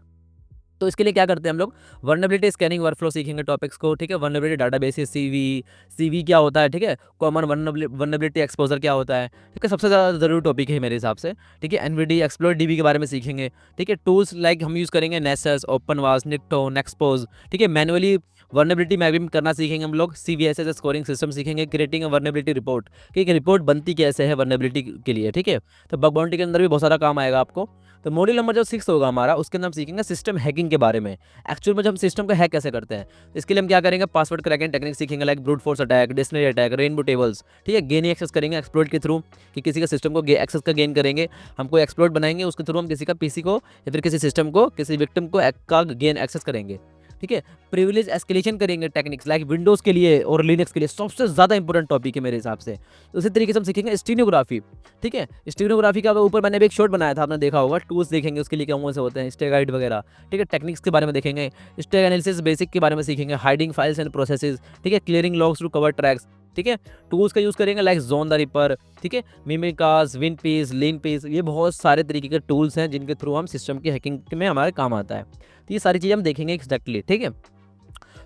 तो इसके लिए क्या करते हैं हम लोग, वर्नेबिलिटी स्कैनिंग वर्कफ्लो सीखेंगे टॉपिक्स को, ठीक है। वर्नेबिलिटी डाटाबेस, सीवी क्या होता है, ठीक है। कॉमन वर्नेबिलिटी एक्सपोजर क्या होता है, ठीक है, सबसे ज़्यादा जरूरी टॉपिक है मेरे हिसाब से, ठीक है। एनवीडी एक्सप्लोर डीबी के बारे में सीखेंगे, ठीक है। टूल्स लाइक हम यूज़ करेंगे नेसस, ओपनवास, निक्टो, नेक्सपोज, ठीक है। मैनुअली वर्नेबिलिटी मैपिंग करना सीखेंगे हम लोग, सीवीएसएस स्कोरिंग सिस्टम सीखेंगे, क्रिएटिंग वर्नेबिलिटी रिपोर्ट, कि एक रिपोर्ट बनती कैसे है वर्नेबिलिटी के लिए, ठीक है। तो बग बाउंटी के अंदर भी बहुत सारा काम आएगा आपको। तो मॉड्यूल नंबर जो 6 होगा हमारा, उसके अंदर हम सीखेंगे सिस्टम हैकिंग के बारे में। एक्चुअल में जब हम सिस्टम को हैक कैसे करते हैं, तो इसके लिए हम क्या करेंगे, पासवर्ड क्रैकिंग टेक्निक सीखेंगे, like brute force attack, dictionary attack, rainbow tables, ठीक है। गेन एक्सेस करेंगे एक्सप्लोइट के थ्रू, कि किसी का सिस्टम को एक्सेस का गेन करेंगे, हमको एक्सप्लोइट बनाएंगे, उसके थ्रू हम किसी का पीसी को या फिर किसी सिस्टम को, किसी विक्टिम को का गेन एक्सेस करेंगे, ठीक है। प्रिविलेज एस्केलेशन करेंगे टेक्निक्स, लाइक विंडोज़ के लिए और लिनक्स के लिए सबसे ज़्यादा इंपॉर्टेंट टॉपिक है मेरे हिसाब से। तो उसी तरीके से हम सीखेंगे स्टेनोग्राफी, ठीक है। स्टेनोग्राफी का ऊपर मैंने भी एक शॉर्ट बनाया था, आपने देखा होगा। टूल्स देखेंगे उसके लिए कौन से होते हैं, स्टे गाइड वगैरह, ठीक है। टेक्निक्स के बारे में देखेंगे, स्टे एनालिसिस बेसिक के बारे में सीखेंगे, हाइडिंग फाइल्स एंड प्रोसेसेस, ठीक है, clearing logs to cover tracks, ठीक है। टूल्स का यूज़ करेंगे लाइक जोन द रिपर, ठीक है, मिमिकास, विन पीस, लीन पीस, ये बहुत सारे तरीके के टूल्स हैं जिनके थ्रू हम सिस्टम की हैकिंग में हमारे काम आता है। तो ये सारी चीज़ें हम देखेंगे एक्जैक्टली, ठीक है।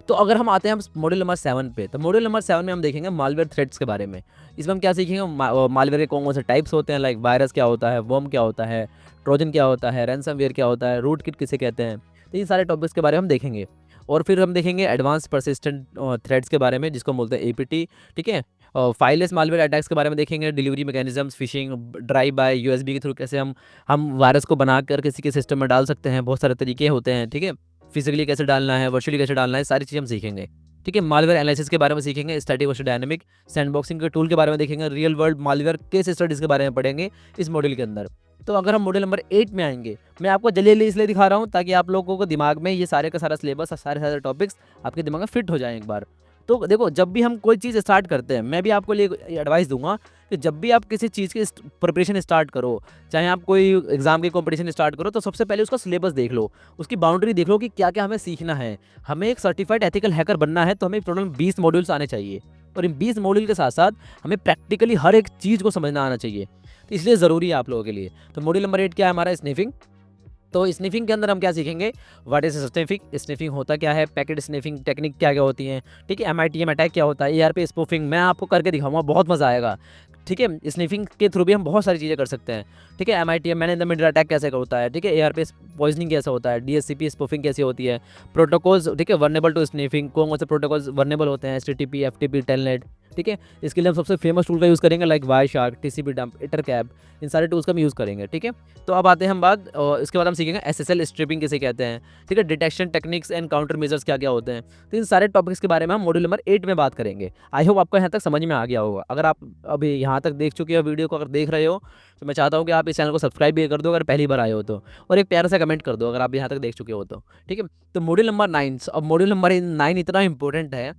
तो अगर हम आते हैं हम मॉड्यूल नंबर 7 पे, तो मॉड्यूल नंबर 7 में हम देखेंगे मालवेयर थ्रेड्स के बारे में। इसमें हम क्या सीखेंगे, मालवेयर के कौन से टाइप्स होते हैं, लाइक वायरस क्या होता है, वर्म क्या होता है, ट्रोजन क्या होता है, रैनसमवेयर क्या होता है, रूट किट किसे कहते हैं। तो ये सारे टॉपिक्स के बारे में हम देखेंगे। और फिर हम देखेंगे एडवांस परसिस्टेंट थ्रेड्स के बारे में, जिसको बोलते हैं एपीटी, ठीक है। फाइलेस मालवेयर अटैक्स के बारे में देखेंगे, delivery mechanisms, fishing, drive bye, USB के थ्रू कैसे हम वायरस को बनाकर किसी के सिस्टम में डाल सकते हैं। बहुत सारे तरीके होते हैं, ठीक है। फिजिकली कैसे डालना है, वर्चुअली कैसे डालना है, सारी चीज़ें हम सीखेंगे, ठीक है। मालवेयर एनालिसिस के बारे में सीखेंगे, स्टैटिक वर्सेस डायनामिक, सैंडबॉक्सिंग के टूल के बारे में देखेंगे, real world malware case studies के बारे में पढ़ेंगे इस मॉड्यूल के अंदर। तो अगर हम मॉड्यूल नंबर 8 में आएंगे, मैं आपको जल्दी इसलिए दिखा रहा हूँ ताकि आप लोगों को दिमाग में ये सारे का सारा सिलेबस और सारे सारे टॉपिक्स आपके दिमाग में फिट हो जाएं एक बार। तो देखो, जब भी हम कोई चीज़ स्टार्ट करते हैं, मैं भी आपको लिए एडवाइस दूंगा कि जब भी आप किसी चीज़ की प्रिपरेशन स्टार्ट करो, चाहे आप कोई एग्जाम की कॉम्पिटिशन स्टार्ट करो, तो सबसे पहले उसका सिलेबस देख लो, उसकी बाउंड्री देख लो कि क्या क्या हमें सीखना है। हमें एक सर्टिफाइड एथिकल हैकर बनना है, तो हमें टोटल 20 मॉड्यूल्स आने चाहिए, और इन 20 मॉड्यूल के साथ साथ हमें प्रैक्टिकली हर एक चीज़ को समझना आना चाहिए। तो इसलिए ज़रूरी है आप लोगों के लिए। तो मॉड्यूल नंबर 8 क्या है हमारा, स्निफिंग। तो स्निफिंग के अंदर हम क्या सीखेंगे, व्हाट इज स्निफिंग, स्निफिंग होता क्या है, पैकेट स्निफिंग टेक्निक क्या क्या होती हैं, ठीक है। एमआईटीएम अटैक क्या होता है, एआरपी स्पूफिंग, मैं आपको करके दिखाऊंगा, बहुत मज़ा आएगा, ठीक है। स्निफिंग के थ्रू भी हम बहुत सारी चीज़ें कर सकते हैं, ठीक है। MITM man in the middle attack कैसे होता है, ठीक है। एआरपी पॉइजनिंग कैसे होता है, डीएससीपी स्पूफिंग कैसी होती है, प्रोटोकॉल्स, ठीक है, वर्नेबल टू स्निफिंग, कौन से प्रोटोकॉल्स वर्नेबल होते हैं, एचटीटीपी, एफटीपी, टेलनेट, ठीक है। इसके लिए हम सबसे फेमस टूल का यूज़ करेंगे, like Wireshark, TCP dump, Ettercap, इन सारे टूल्स का हम यूज़ करेंगे, ठीक है। तो अब आते हैं हम बात, और इसके बाद हम सीखेंगे एसएसएल स्ट्रिपिंग किसे कहते हैं, ठीक है। Detection techniques and counter measures क्या क्या होते हैं। तो इन सारे टॉपिक्स के बारे में हम मॉड्यूल नंबर 8 में बात करेंगे। आई होप आपको यहाँ तक समझ में आ गया होगा। अगर आप अभी यहाँ तक देख चुके हो वीडियो को, अगर देख रहे हो, तो मैं चाहता हूँ कि आप इस चैनल को सब्सक्राइब भी कर दो अगर पहली बार आए हो तो, और एक प्यारा सा कमेंट कर दो अगर आप यहाँ तक देख चुके हो तो, ठीक है। तो मॉड्यूल नंबर 9, अब मॉड्यूल नंबर 9 इतना इंपॉर्टेंट है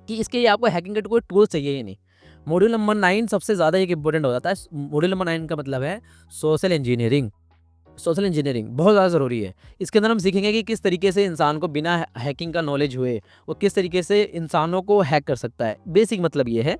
कि इसके लिए आपको हैकिंग के कोई टूल्स चाहिए ही नहीं। मॉड्यूल नंबर 9 सबसे ज़्यादा एक इंपॉर्टेंट हो जाता है। मॉड्यूल नंबर 9 का मतलब है सोशल इंजीनियरिंग। सोशल इंजीनियरिंग बहुत ज़्यादा ज़रूरी है। इसके अंदर हम सीखेंगे कि किस तरीके से इंसान को बिना हैकिंग का नॉलेज हुए वो किस तरीके से इंसानों को हैक कर सकता है। बेसिक मतलब ये है,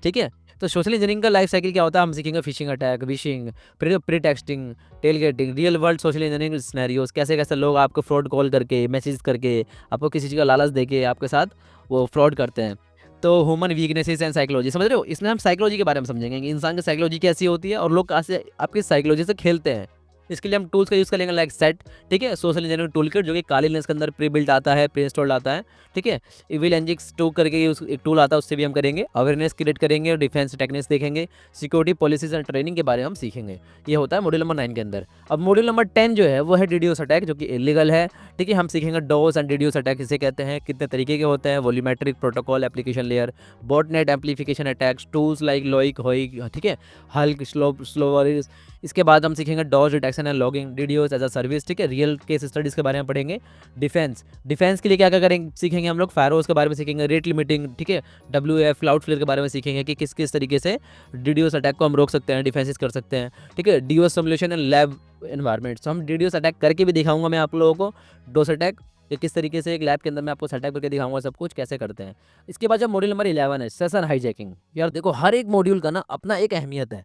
ठीक है? तो सोशल इंजीनियरिंग का लाइफ साइकिल क्या होता है, हम सीखेंगे phishing attack, wishing, pre texting, tailgating, real world social engineering scenarios, कैसे-कैसे लोग आपको फ्रॉड कॉल करके, मैसेज करके, आपको किसी चीज़ का लालच देके आपके साथ वो फ्रॉड करते हैं। तो ह्यूमन वीकनेसेस एंड साइकोलॉजी, समझ रहे हो? इसमें हम साइकोलॉजी के बारे में समझेंगे कि इंसान की साइकोलॉजी कैसी होती है और लोग कैसे आपकी साइकोलॉजी से खेलते हैं। इसके लिए हम टूल्स का यूज़ करेंगे लाइक सेट, ठीक है? सोशल इंजीनियरिंग टूल किट जो कि काली लिनक्स के अंदर प्री बिल्ट आता है, प्री इंस्टॉल्ड आता है, ठीक है? इविल एनजिक्स 2 करके एक टूल आता है, उससे भी हम करेंगे। अवेयरनेस क्रिएट करेंगे और डिफेंस टेक्निक्स देखेंगे। सिक्योरिटी पॉलिसीज एंड ट्रेनिंग के बारे में हम सीखेंगे। ये होता है मॉड्यूल नंबर 9 के अंदर। अब मॉड्यूल नंबर 10 जो है वो है डीडोस अटैक, जो कि इलीगल है, ठीक है? हम सीखेंगे डोस एंड डीडोस अटैक किसे कहते हैं, कितने तरीके के होते हैं, volumetric protocol, application layer, botnet amplification attacks, tools like LOIC, HOIC, ठीक है? Hulk, Slowloris. इसके बाद हम सीखेंगे DoS detection and logging, DDoS as a service, ठीक है? रियल केस स्टडीज़ के बारे में पढ़ेंगे। डिफेंस के लिए क्या-क्या करेंगे सीखेंगे हम लोग, फायरवॉल्स के बारे में सीखेंगे, रेट लिमिटिंग, ठीक है? डब्ल्यूएफ, क्लाउडफ्लेयर के बारे में सीखेंगे कि किस-किस तरीके से डीडोस अटैक को हम रोक सकते हैं, डिफेंसेस कर सकते हैं, ठीक है? DOS simulation and lab environment, तो हम डीडोस अटैक करके भी दिखाऊँगा मैं आप लोगों को, डोस अटैक कि किस तरीके से एक लैब के अंदर मैं आपको सेटअप करके दिखाऊँगा सब कुछ कैसे करते हैं। इसके बाद जब मॉड्यूल नंबर 11 है सेशन हाइजैकिंग। यार देखो हर एक मॉड्यूल का ना अपना एक अहमियत है।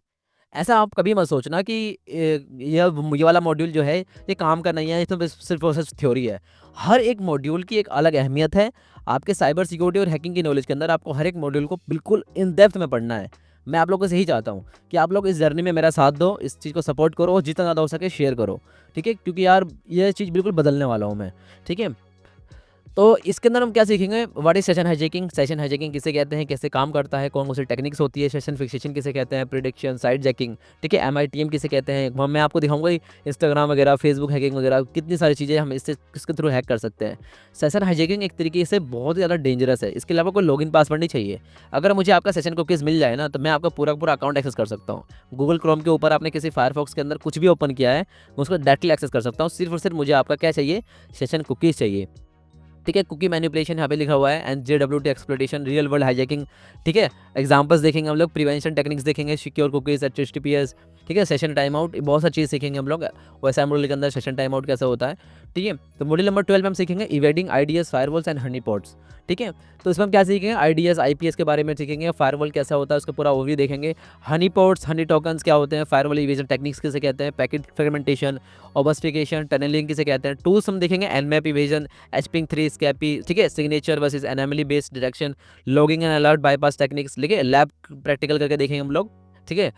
ऐसा आप कभी मत सोचना कि ये वाला मॉड्यूल जो है ये काम का नहीं है, इसमें बस सिर्फ और सिर्फ थ्योरी है। हर एक मॉड्यूल की एक अलग अहमियत है। आपके साइबर सिक्योरिटी और हैकिंग की नॉलेज के अंदर आपको हर एक मॉड्यूल को बिल्कुल इन डेप्थ में पढ़ना है। मैं आप लोगों से यही चाहता हूँ कि आप लोग इस जर्नी में मेरा साथ दो, इस चीज़ को सपोर्ट करो और जितना ज़्यादा हो सके शेयर करो, ठीक है? क्योंकि यार ये चीज़ बिल्कुल बदलने वाला हूँ मैं, ठीक है? तो इसके अंदर हम क्या सीखेंगे, व्हाट इज सेशन हाइजैकिंग किसे कहते हैं, कैसे काम करता है, कौन कौन सी टेक्निक्स होती है, सेशन फिक्सेशन किसे कहते हैं, प्रिडिक्शन, साइट जैकिंग, ठीक है? एमआईटीएम किसे कहते हैं, मैं आपको दिखाऊंगा इंस्टाग्राम वगैरह, फेसबुक हैकिंग वगैरह, कितनी सारी चीज़ें हम इससे किसके थ्रू हैक कर सकते हैं। सेशन हाइजैकिंग एक तरीके से बहुत ज़्यादा डेंजरस है। इसके अलावा कोई लॉगिन पासवर्ड नहीं चाहिए। अगर मुझे आपका सेशन कुकीज़ मिल जाए ना तो मैं आपका पूरा पूरा अकाउंट एक्सेस कर सकता हूँ। गूगल क्रोम के ऊपर आपने किसी फायरफॉक्स के अंदर कुछ भी ओपन किया है, मैं उसको डायरेक्टली एक्सेस कर सकता हूँ। सिर्फ और सिर्फ मुझे आपका क्या चाहिए, सेशन कुकीज़ चाहिए, ठीक है? कुकी मैनिपुलेशन यहाँ पे लिखा हुआ है and जेडब्ल्यूटी exploitation, real world hijacking, ठीक है? एग्जांपल्स देखेंगे हम लोग, प्रिवेंशन टेक्निक्स देखेंगे, सिक्योर कुकीज, एचटीटीपीएस, ठीक है? सेशन टाइम आउट, बहुत सारी चीज़ सीखेंगे हम लोग। वैसा मॉड्यूल के अंदर सेशन टाइम आउट कैसा होता है, ठीक है? तो मॉड्यूल नंबर 12 में हम सीखेंगे evading IDs, firewalls and honey pots, ठीक है? तो इसमें हम क्या सीखेंगे, आईडीएस आईपीएस के बारे में सीखेंगे, फायरवॉल कैसा होता है उसका पूरा ओवरव्यू देखेंगे, हनी पॉट्स, हनी टोकन्स क्या होते हैं, फायरवॉल इवेजन टेक्निक्स किसे कहते हैं, पैकेट फ्रेगमेंटेशन, ऑबस्टिकेशन, टनलिंग किसे कहते हैं, टूल्स हम देखेंगे, एनमैप इवेजन, एचपिंग 3 स्कैपी, ठीक है? Signature versus anomaly based detection, logging and alert bypass techniques, ठीक है? लैब प्रैक्टिकल करके देखेंगे हम लोग, ठीक है?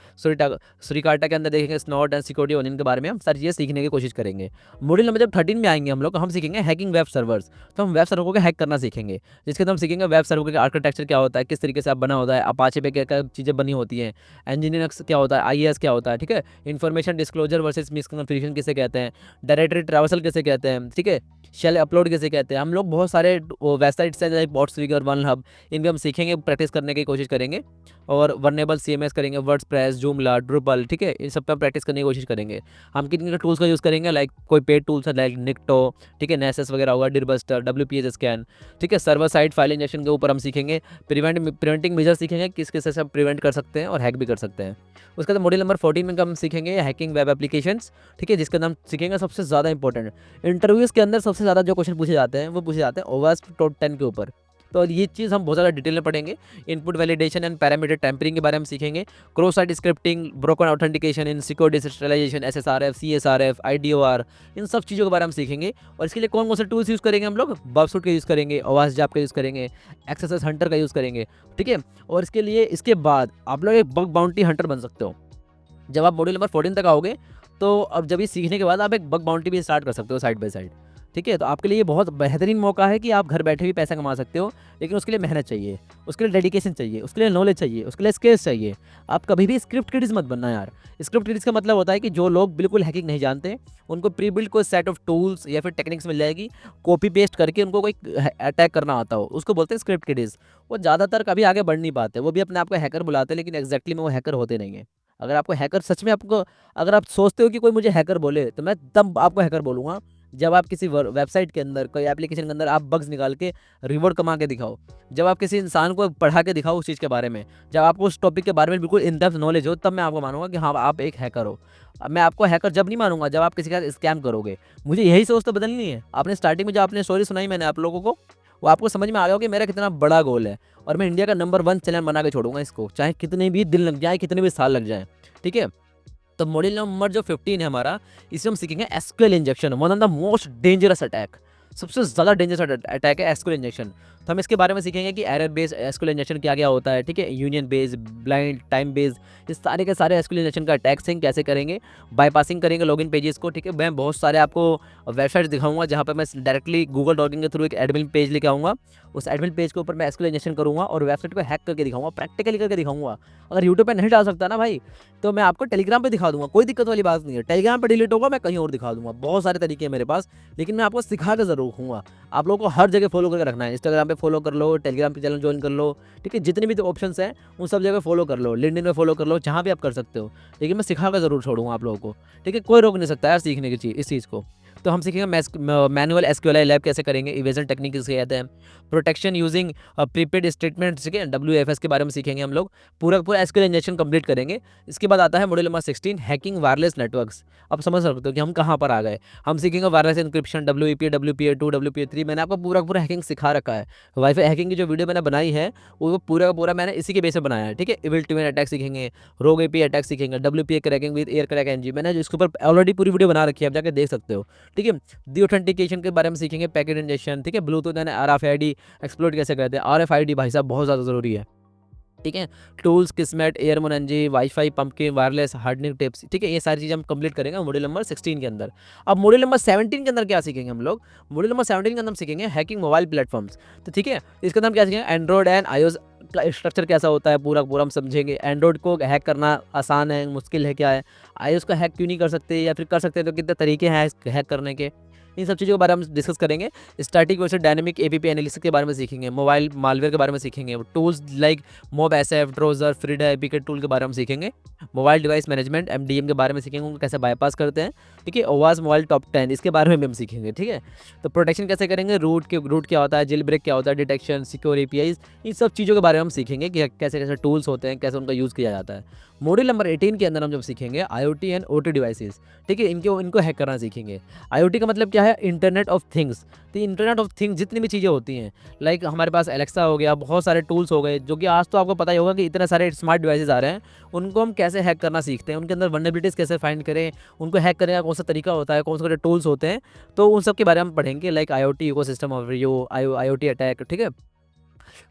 सुरिकाटा के अंदर देखेंगे स्नॉट एंड सिक्योरिटी ओनियन के बारे में हम सारी चीज़ें सीखने की कोशिश करेंगे। मॉड्यूल नंबर जब 13 में आएंगे हम लोग, हम सीखेंगे हैकिंग वेब सर्वर्स। तो हम वेब सर्वर को हैक करना सीखेंगे, जिसके अंदर हम सीखेंगे वेब सर्वर का आर्किटेक्चर क्या होता है, किस तरीके से आप बना होता है, अपाचे पे क्या क्या चीज़ें बनी होती हैं, इंजीनियरिंग क्या होता है, आईएएस क्या होता है, ठीक है? इन्फॉर्मेशन डिस्क्लोजर वर्सेस मिसकन्फर्मेशन किसे कहते हैं, डायरेक्टरी ट्रैवर्सल किसे कहते हैं, ठीक है? शेल अपलोड किसे कहते हैं। हम लोग बहुत सारे वेबसाइट्स हैं लाइक बॉट्सट्रिगर, वन हब, इन पे हम सीखेंगे, प्रैक्टिस करने की कोशिश करेंगे और वर्नेबल सीएमएस करेंगे, वर्डप्रेस, जूमला, ड्रुपल, ठीक है? इन सब पे हम प्रैक्टिस करने की कोशिश करेंगे। हम किन टूल्स का यूज़ करेंगे, लाइक कोई पेड टूल्स है लाइक निक्टो, ठीक है? नेसेस वगैरह होगा, डिरबस्टर, डब्ल्यूपीएस स्कैन, ठीक है? सर्वर साइड फाइल इंजेक्शन के ऊपर हम सीखेंगे, प्रिवेंटिंग मेजर सीखेंगे, किस किस से हम प्रिवेंट कर सकते हैं और हैक भी कर सकते हैं। उसके बाद मॉड्यूल नंबर 14 में हम सीखेंगे हैकिंग वेब एप्लीकेशंस, ठीक है? जिसके अंदर हम सीखेंगे सबसे ज़्यादा इंपॉर्टेंट, इंटरव्यूज़ के अंदर सबसे ज़्यादा जो क्वेश्चन पूछे जाते हैं वो पूछे जाते हैं ओवास्प टॉप 10 के ऊपर। तो ये चीज़ हम बहुत ज़्यादा डिटेल में पढ़ेंगे। Input validation and parameter tampering के बारे में सीखेंगे, cross site scripting, broken authentication insecure digitalization, SSRF, CSRF, IDOR, इन सब चीज़ों के बारे में सीखेंगे। और इसके लिए कौन कौन से टूल्स यूज़ करेंगे हम लोग, बफसूट का यूज़ करेंगे, ओवास जैप का यूज़ करेंगे, एक्सएसएस हंटर का यूज़ करेंगे, ठीक है? और इसके बाद आप लोग एक बग बाउंटी हंटर बन सकते हो। जब आप मॉड्यूल नंबर 14 तक आओगे तो अब जब ये सीखने के बाद आप एक बग बाउंटी भी स्टार्ट कर सकते हो साइड बाय साइड, ठीक है? तो आपके लिए ये बहुत बेहतरीन मौका है कि आप घर बैठे भी पैसा कमा सकते हो, लेकिन उसके लिए मेहनत चाहिए, उसके लिए डेडिकेशन चाहिए, उसके लिए नॉलेज चाहिए, उसके लिए स्किल्स चाहिए। आप कभी भी स्क्रिप्ट किड्स मत बनना यार। स्क्रिप्ट किड्स का मतलब होता है कि जो लोग बिल्कुल हैकिंग नहीं जानते, उनको प्री बिल्ड कोई सेट ऑफ टूल्स या फिर टेक्निक्स मिल जाएगी, कॉपी पेस्ट करके उनको कोई अटैक करना आता हो, उसको बोलते हैं स्क्रिप्ट किड्स। वो ज़्यादातर कभी आगे बढ़ नहीं पाते, वो भी अपने आप को हैकर बुलाते हैं, लेकिन एग्जैक्टली में वो हैकर होते नहीं है। अगर आपको हैकर सच में आपको, अगर आप सोचते हो कि कोई मुझे हैकर बोले तो मैं तब आपको हैकर बोलूँगा जब आप किसी वेबसाइट के अंदर, कोई एप्लीकेशन के अंदर आप बग्स निकाल के रिवॉर्ड कमा के दिखाओ, जब आप किसी इंसान को पढ़ा के दिखाओ उस चीज़ के बारे में, जब आपको उस टॉपिक के बारे में बिल्कुल इन डेप्थ नॉलेज हो, तब मैं आपको मानूंगा कि हाँ आप एक हैकर हो। अब मैं आपको हैकर जब नहीं मानूंगा जब आप किसी का स्कैम करोगे। मुझे यही सोच तो बदलनी है। आपने स्टार्टिंग में जो आपने स्टोरी सुनाई मैंने आप लोगों को, वो आपको समझ में आ गया हो कि मेरा कितना बड़ा गोल है, और मैं इंडिया का नंबर 1 चैनल बना के छोड़ूंगा इसको, चाहे कितने भी दिन लग जाए, कितने भी साल लग जाए। ठीक है, तो मॉड्यूल नंबर जो 15 है हमारा, इसमें हम सीखेंगे SQL injection, one of the most dangerous attack. सबसे ज़्यादा डेंजरस अटैक है एसक्यूएल इंजेक्शन। तो हम इसके बारे में सीखेंगे कि एरर बेस्ड एसक्यूएल इंजेक्शन क्या क्या होता है, ठीक है, union based, blind, time based, इस सारे के सारे एसक्यूएल इंजेक्शन का अटैक्स कैसे करेंगे, बाईपासिंग करेंगे लॉगिन पेजेस को। ठीक है, मैं बहुत सारे आपको वेबसाइट दिखाऊंगा जहाँ पर मैं डायरेक्टली गूगल डॉकिंग के थ्रू एक एडमिन पेज लेके आऊँगा, उस एडमिन पेज के ऊपर मैं एसक्यूएल इंजेक्शन करूँगा और वेबसाइट को हैक करके दिखाऊंगा, प्रैक्टिकली करके दिखाऊंगा। अगर यूट्यूब पर नहीं डाल सकता ना भाई, तो मैं आपको टेलीग्राम पे दिखा दूंगा, कोई दिक्कत वाली बात नहीं है। टेलीग्राम पे डिलीट होगा, मैं कहीं और दिखा दूंगा, बहुत सारे तरीके हैं मेरे पास, लेकिन मैं आपको सिखा के जरूर रखूँगा। आप लोगों को हर जगह फॉलो करके रखना है, इंस्टाग्राम पे फॉलो कर लो, टेलीग्राम पे चैनल ज्वाइन कर लो, ठीक है, जितने भी ऑप्शंस हैं उन सब जगह फॉलो कर लो, लिंक्डइन में फॉलो कर लो, जहाँ भी आप कर सकते हो, लेकिन मैं सिखा कर जरूर छोड़ूंगा आप लोगों को। ठीक है, कोई रोक नहीं सकता यार सीखने की चीज़, इस चीज़ को। तो हम सीखेंगे मैनुअल एसक्यूएल लैब कैसे करेंगे, इवेजन टेक्निक किसे कहते हैं, प्रोटेक्शन यूजिंग प्रीपेड स्टेटमेंट, ठीक है, WFS के बारे में सीखेंगे हम लोग, पूरा पूरा एसक्यूएल इंजेक्शन कंप्लीट करेंगे। इसके बाद आता है module number 16 hacking wireless networks. अब समझ सकते हो कि हम कहाँ पर आ गए। हम सीखेंगे wireless encryption, WEP, WPA2, WPA3, मैंने आपको पूरा पूरा हैकिंग सिखा रखा है। वाईफाई हैकिंग की जो वीडियो मैंने बनाई है वो पूरा का पूरा मैंने इसी के बेस पे बनाया है। ठीक है, इविल ट्विन अटैक सीखेंगे, रोग एपी अटैक सीखेंगे, WPA cracking with air crack NG, मैंने इसके ऊपर ऑलरेडी पूरी वीडियो बना रखी है, आप जाकर देख सकते हो। ठीक है, दी ऑथेंटिकेशन के बारे में सीखेंगे, पैकेट इंजेक्शन, ठीक है, ब्लूटूथ यानी RFID एक्सप्लोर कैसे करते हैं। RFID भाई साहब बहुत ज़्यादा ज़रूरी है। ठीक है, tools, Kismet, airmon ng, WiFi, Pumpkin, wireless, hardening tips, ठीक है, ये सारी चीज़ें हम कंप्लीट करेंगे मॉड्यूल नंबर 16 के अंदर। अब मॉड्यूल नंबर 17 के अंदर क्या सीखेंगे हम लोग, मॉड्यूल नंबर 17 के अंदर हम सीखेंगे हैकिंग मोबाइल प्लेटफॉर्म्स। तो ठीक है, इसके अंदर हम क्या सीखेंगे, एंड्रॉइड एंड iOS का स्ट्रक्चर कैसा होता है, पूरा पूरा हम समझेंगे। एंड्रॉइड को हैक करना आसान है, मुश्किल है, क्या है, iOS को हैक क्यों नहीं कर सकते, या फिर कर सकते हैं तो कितने तरीके हैं हैक करने के, इन सब चीज़ों के बारे में हम डिस्कस करेंगे। Static versus dynamic APP analysis के बारे में सीखेंगे, मोबाइल मालवेयर के बारे में सीखेंगे, tools like Mob SF, Drozer, Frida, APK tool के बारे में सीखेंगे, मोबाइल डिवाइस मैनेजमेंट MDM के बारे में सीखेंगे, उनको कैसे बाईपास करते हैं। ठीक है, ओवास मोबाइल टॉप 10 इसके बारे में भी हम सीखेंगे। ठीक है, तो प्रोटेक्शन कैसे करेंगे, रूट क्या होता है, जेल ब्रेक क्या होता है, डिटेक्शन, सिक्योर APIs, इन सब चीज़ों के बारे में हम सीखेंगे कि कैसे कैसे टूल्स होते हैं, कैसे उनका यूज़ किया जाता है। मॉड्यूल नंबर 18 के अंदर हम जब सीखेंगे IoT एंड OT डिवाइसेस। ठीक है, इनको हैक करना सीखेंगे। IoT का मतलब क्या है, इंटरनेट ऑफ थिंग्स। तो इंटरनेट ऑफ थिंग्स जितनी भी चीज़ें होती हैं, लाइक हमारे पास एलेक्सा हो गया, बहुत सारे टूल्स हो गए, जो कि आज तो आपको पता ही होगा कि इतने सारे स्मार्ट डिवाइसेस आ रहे हैं, उनको हम कैसे हैक करना सीखते हैं, उनके अंदर वल्नरेबिलिटीज़ कैसे फाइंड करें, उनको हैक करने का कौन सा तरीका होता है, कौन से टूल्स होते हैं, तो उन सब के बारे में हम पढ़ेंगे, like IoT ecosystem overview, IoT attack. ठीक है,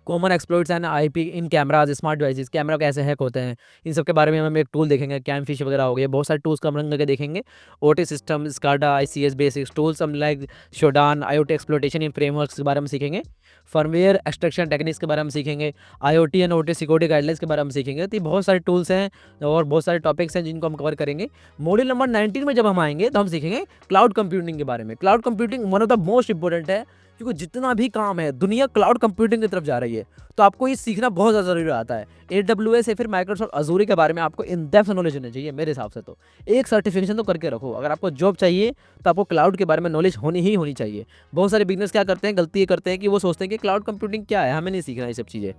common exploits and IP in cameras, smart devices, camera कैसे हैक होते हैं, इन सब के बारे में हम एक टूल देखेंगे, कैमफिश वगैरह हो गया, बहुत सारे टूल्स का हम रंग करके देखेंगे। OT system, SCADA, ICS basics tools, हम लाइक शोडान, IoT एक्सप्लोटेशन इन फ्रेमवर्क्स के बारे में सीखेंगे, फर्मवेयर एक्सट्रैक्शन टेक्निक्स के बारे में सीखेंगे, IoT and OT security guidelines के बारे में सीखेंगे। तो ये बहुत सारे टूल्स हैं और बहुत सारे टॉपिक्स हैं जिनको हम कवर करेंगे। मॉड्यूल नंबर 19 में जब हम आएंगे तो हम सीखेंगे क्लाउड कंप्यूटिंग के बारे में। Cloud computing one of the most important है, क्योंकि जितना भी काम है दुनिया क्लाउड कंप्यूटिंग की तरफ जा रही है, तो आपको ये सीखना बहुत ज़्यादा ज़रूरी आता है। AWS या फिर माइक्रोसॉफ्ट अजूरी के बारे में आपको इन डेप्थ नॉलेज होनी चाहिए मेरे हिसाब से। तो एक सर्टिफिकेशन तो करके रखो, अगर आपको जॉब चाहिए तो आपको क्लाउड के बारे में नॉलेज होनी चाहिए। बहुत सारे बिजनेस क्या करते हैं, गलती ये करते हैं कि वो सोचते हैं कि क्लाउड कंप्यूटिंग क्या है, हमें नहीं सीखना ये सब चीज़ें।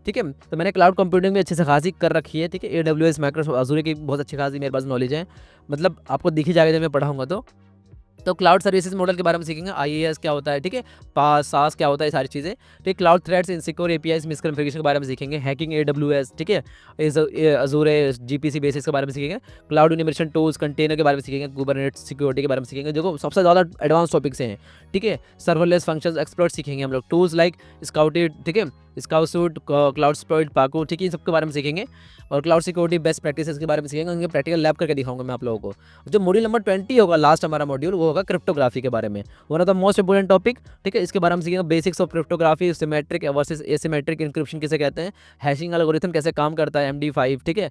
ठीक है, तो मैंने क्लाउड कंप्यूटिंग में अच्छे से खासी कर रखी है। ठीक है, AWS माइक्रोसॉफ्ट अजूरी की बहुत अच्छी खासी मेरे पास नॉलेज है, मतलब आपको दिखी जाएगा जब मैं पढ़ाऊँगा तो क्लाउड सर्विसेज मॉडल के बारे में सीखेंगे, IaaS क्या होता है, ठीक है, पास सास क्या होता है, ये सारी चीज़ें। ठीक, cloud threads, insecure APIs, misconfiguration के बारे में सीखेंगे, हैकिंग AWS, ठीक है, अज़ूर GPC बेसिस के बारे में सीखेंगे, क्लाउड यूनिवर्सल टूल्स, कंटेनर के बारे में सीखेंगे, कुबरनेटिस सिक्योरिटी के बारे में सीखेंगे, जो सबसे ज़्यादा एडवांस टॉपिक्स हैं। ठीक है, सर्वरलेस फंक्शंस एक्सप्लोर सीखेंगे हम लोग, टूल्स लाइक स्काउटेड, ठीक है, स्काउट सूट, क्लाउड स्प्लॉइट, पाको, ठीक है, इन सब के बारे में सीखेंगे, और क्लाउड सिक्योरिटी बेस्ट प्रैक्टिसेस के बारे में सीखेंगे। उनके प्रैक्टिकल लैब करके दिखाऊंगा मैं आप लोगों को। जो मॉड्यूल नंबर 20 होगा, लास्ट हमारा मॉड्यूल, वो होगा क्रिप्टोग्राफी के बारे में, one of the most important topic. ठीक है, इसके बारे में सीखेंगे basics of cryptography, symmetric versus asymmetric encryption किसे कहते हैं, हैशिंग एल्गोरिथम कैसे काम करता है, MD5, ठीक है,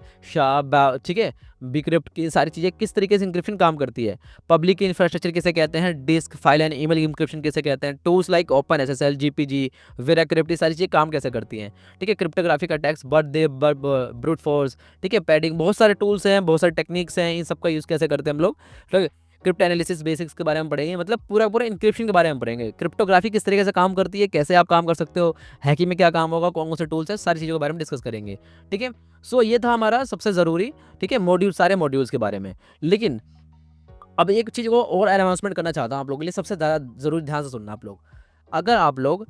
ठीक है, बिक्रिप्ट की सारी चीज़ें किस तरीके से इंक्रिप्शन काम करती है, पब्लिक इंफ्रास्ट्रक्चर किसे कहते हैं, disk, file and email encryption किसे कहते हैं, tools like OpenSSL, GPG, VeraCrypt, ये सारी चीज़ें काम कैसे करती हैं। ठीक है, क्रिप्टोग्राफिक अटैक्स, ब्रूट फोर्स, ठीक है, पैडिंग, बहुत सारे टूल्स हैं, बहुत सारे टेक्निक्स हैं, इन सबका यूज़ कैसे करते हैं हम लोग। ठीक है, क्रिप्टो एनालिसिस बेसिक्स के बारे में पढ़ेंगे, मतलब पूरा पूरा इंक्रिप्शन के बारे में पढ़ेंगे, क्रिप्टोग्राफी किस तरीके से काम करती है, कैसे आप काम कर सकते हो, हैकिंग में क्या काम होगा, कौन कौन से टूल्स है, सारी चीज़ों के बारे में डिस्कस करेंगे। ठीक है, सो ये था हमारा सबसे ज़रूरी, ठीक है, मॉड्यूल, सारे मॉड्यूल्स के बारे में। लेकिन अब एक चीज़ को और अनाउंसमेंट करना चाहता हूँ आप लोगों के लिए, सबसे ज़्यादा ज़रूरी ध्यान से सुनना आप लोग। अगर आप लोग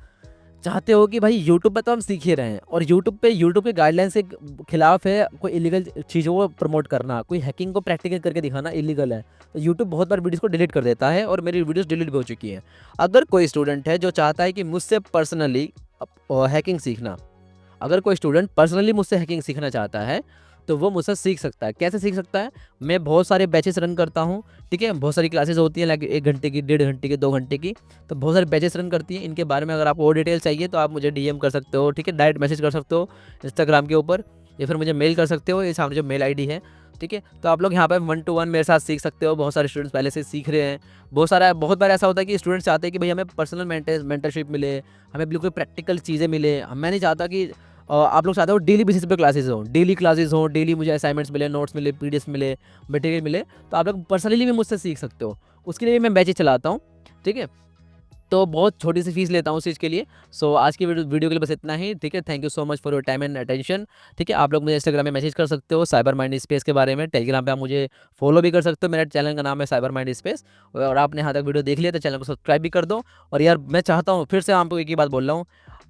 चाहते हो कि भाई यूट्यूब पे तो हम सीख ही रहे हैं, और यूट्यूब के गाइडलाइंस के खिलाफ है कोई इलीगल चीज़ों को प्रमोट करना, कोई हैकिंग को प्रैक्टिकल करके दिखाना इलीगल है, तो यूट्यूब बहुत बार वीडियोस को डिलीट कर देता है, और मेरी वीडियोस डिलीट भी हो चुकी हैं। अगर कोई स्टूडेंट है जो चाहता है कि मुझसे पर्सनली हैकिंग सीखना, अगर कोई स्टूडेंट पर्सनली मुझसे हैकिंग सीखना चाहता है, तो वो मुझसे सीख सकता है। कैसे सीख सकता है? मैं बहुत सारे बैचेस रन करता हूँ, ठीक है? बहुत सारी क्लासेस होती हैं, लाइक 1 घंटे की, 1.5 घंटे की, 2 घंटे की, तो बहुत सारे बैचेस रन करती हैं। इनके बारे में अगर आपको और डिटेल चाहिए तो आप मुझे डीएम कर सकते हो, ठीक है? डायरेक्ट मैसेज कर सकते हो इंस्टाग्राम के ऊपर, या फिर मुझे मेल कर सकते हो, ये सामने जो मेल आईडी है, ठीक है? तो आप लोग यहाँ पे 1 टू 1 मेरे साथ सीख सकते हो। बहुत सारे स्टूडेंट्स पहले से सीख रहे हैं। बहुत बार ऐसा होता है कि स्टूडेंट्स चाहते हैं कि भाई हमें पर्सनल मेंटरशिप मिले, हमें बिल्कुल प्रैक्टिकल चीज़ें मिले। मैं नहीं चाहता कि आप लोग चाहते हो डेली बेसिस पे क्लासेस हों, डेली मुझे असाइनमेंट्स मिले, नोट्स मिले, पीडीएफ मिले, मटेरियल मिले, तो आप लोग पर्सनली भी मुझसे सीख सकते हो। उसके लिए भी मैं बैचेस चलाता हूँ, ठीक है? तो बहुत छोटी सी फीस लेता हूँ उस चीज़ के लिए। सो आज की वीडियो के लिए बस इतना ही, ठीक है? Thank you so much for your time and attention, ठीक है? आप लोग मुझे इंस्टाग्राम में मैसेज कर सकते हो साइबर माइंड स्पेस के बारे में, टेलीग्राम पे आप मुझे फॉलो भी कर सकते हो, मेरे चैनल का नाम है साइबर माइंड स्पेस। और आपने यहाँ तक वीडियो देख लिया तो चैनल को सब्सक्राइब भी कर दो। और यार मैं चाहता हूँ, फिर से आपको एक ही बात बोल रहा हूँ,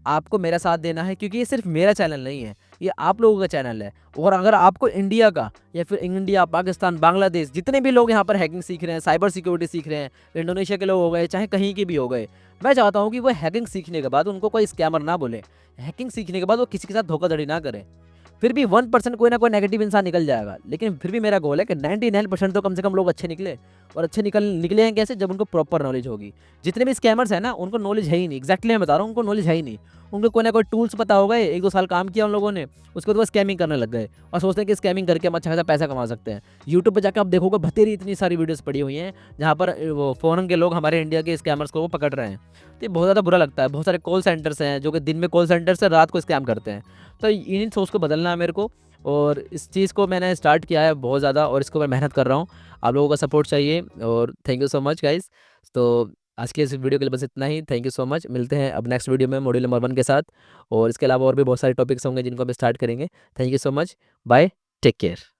आपको मेरा साथ देना है, क्योंकि ये सिर्फ मेरा चैनल नहीं है, ये आप लोगों का चैनल है। और अगर आपको इंडिया का, या फिर इंडिया, पाकिस्तान, बांग्लादेश, जितने भी लोग यहाँ पर हैकिंग सीख रहे हैं, साइबर सिक्योरिटी सीख रहे हैं, इंडोनेशिया के लोग हो गए, चाहे कहीं के भी हो गए, मैं चाहता हूँ कि वो हैकिंग सीखने के बाद उनको कोई स्कैमर ना बोले, हैकिंग सीखने के बाद वो किसी के साथ धोखाधड़ी ना करें। फिर भी 1% कोई ना कोई नेगेटिव इंसान निकल जाएगा, लेकिन फिर भी मेरा गोल है कि 99% तो कम से कम लोग अच्छे निकले। और अच्छे निकले हैं कैसे? जब उनको प्रॉपर नॉलेज होगी। जितने भी स्कैमर्स हैं ना, उनको नॉलेज है ही नहीं, एग्जैक्टली मैं बता रहा हूँ, उनको नॉलेज है ही नहीं। उनको कोई ना कोई टूल्स पता हो गए, 1-2 साल काम किया उन लोगों ने, उसके बाद वो स्कैमिंग करने लग गए और सोचते हैं कि स्कैमिंग करके हम अच्छा खासा पैसा कमा सकते हैं। यूट्यूब पे जाकर आप देखोगे बतेरी इतनी सारी वीडियोस पड़ी हुई हैं, जहाँ पर वो फॉरेन के लोग हमारे इंडिया के स्कैमर्स को वो पकड़ रहे हैं। तो ये बहुत ज़्यादा बुरा लगता है। बहुत सारे कॉल सेंटर्स हैं जो कि दिन में कॉल सेंटर से रात को स्कैम करते हैं। तो इन सोच को बदलना है मेरे को, और इस चीज़ को मैंने स्टार्ट किया है बहुत ज़्यादा, और इसको मैं मेहनत कर रहा हूँ। आप लोगों का सपोर्ट चाहिए, और thank you so much guys. तो आज के इस वीडियो के लिए बस इतना ही। Thank you so much. मिलते हैं अब नेक्स्ट वीडियो में मॉड्यूल नंबर 1 के साथ, और इसके अलावा और भी बहुत सारे टॉपिक्स होंगे जिनको हम स्टार्ट करेंगे। Thank you so much. Bye, take care.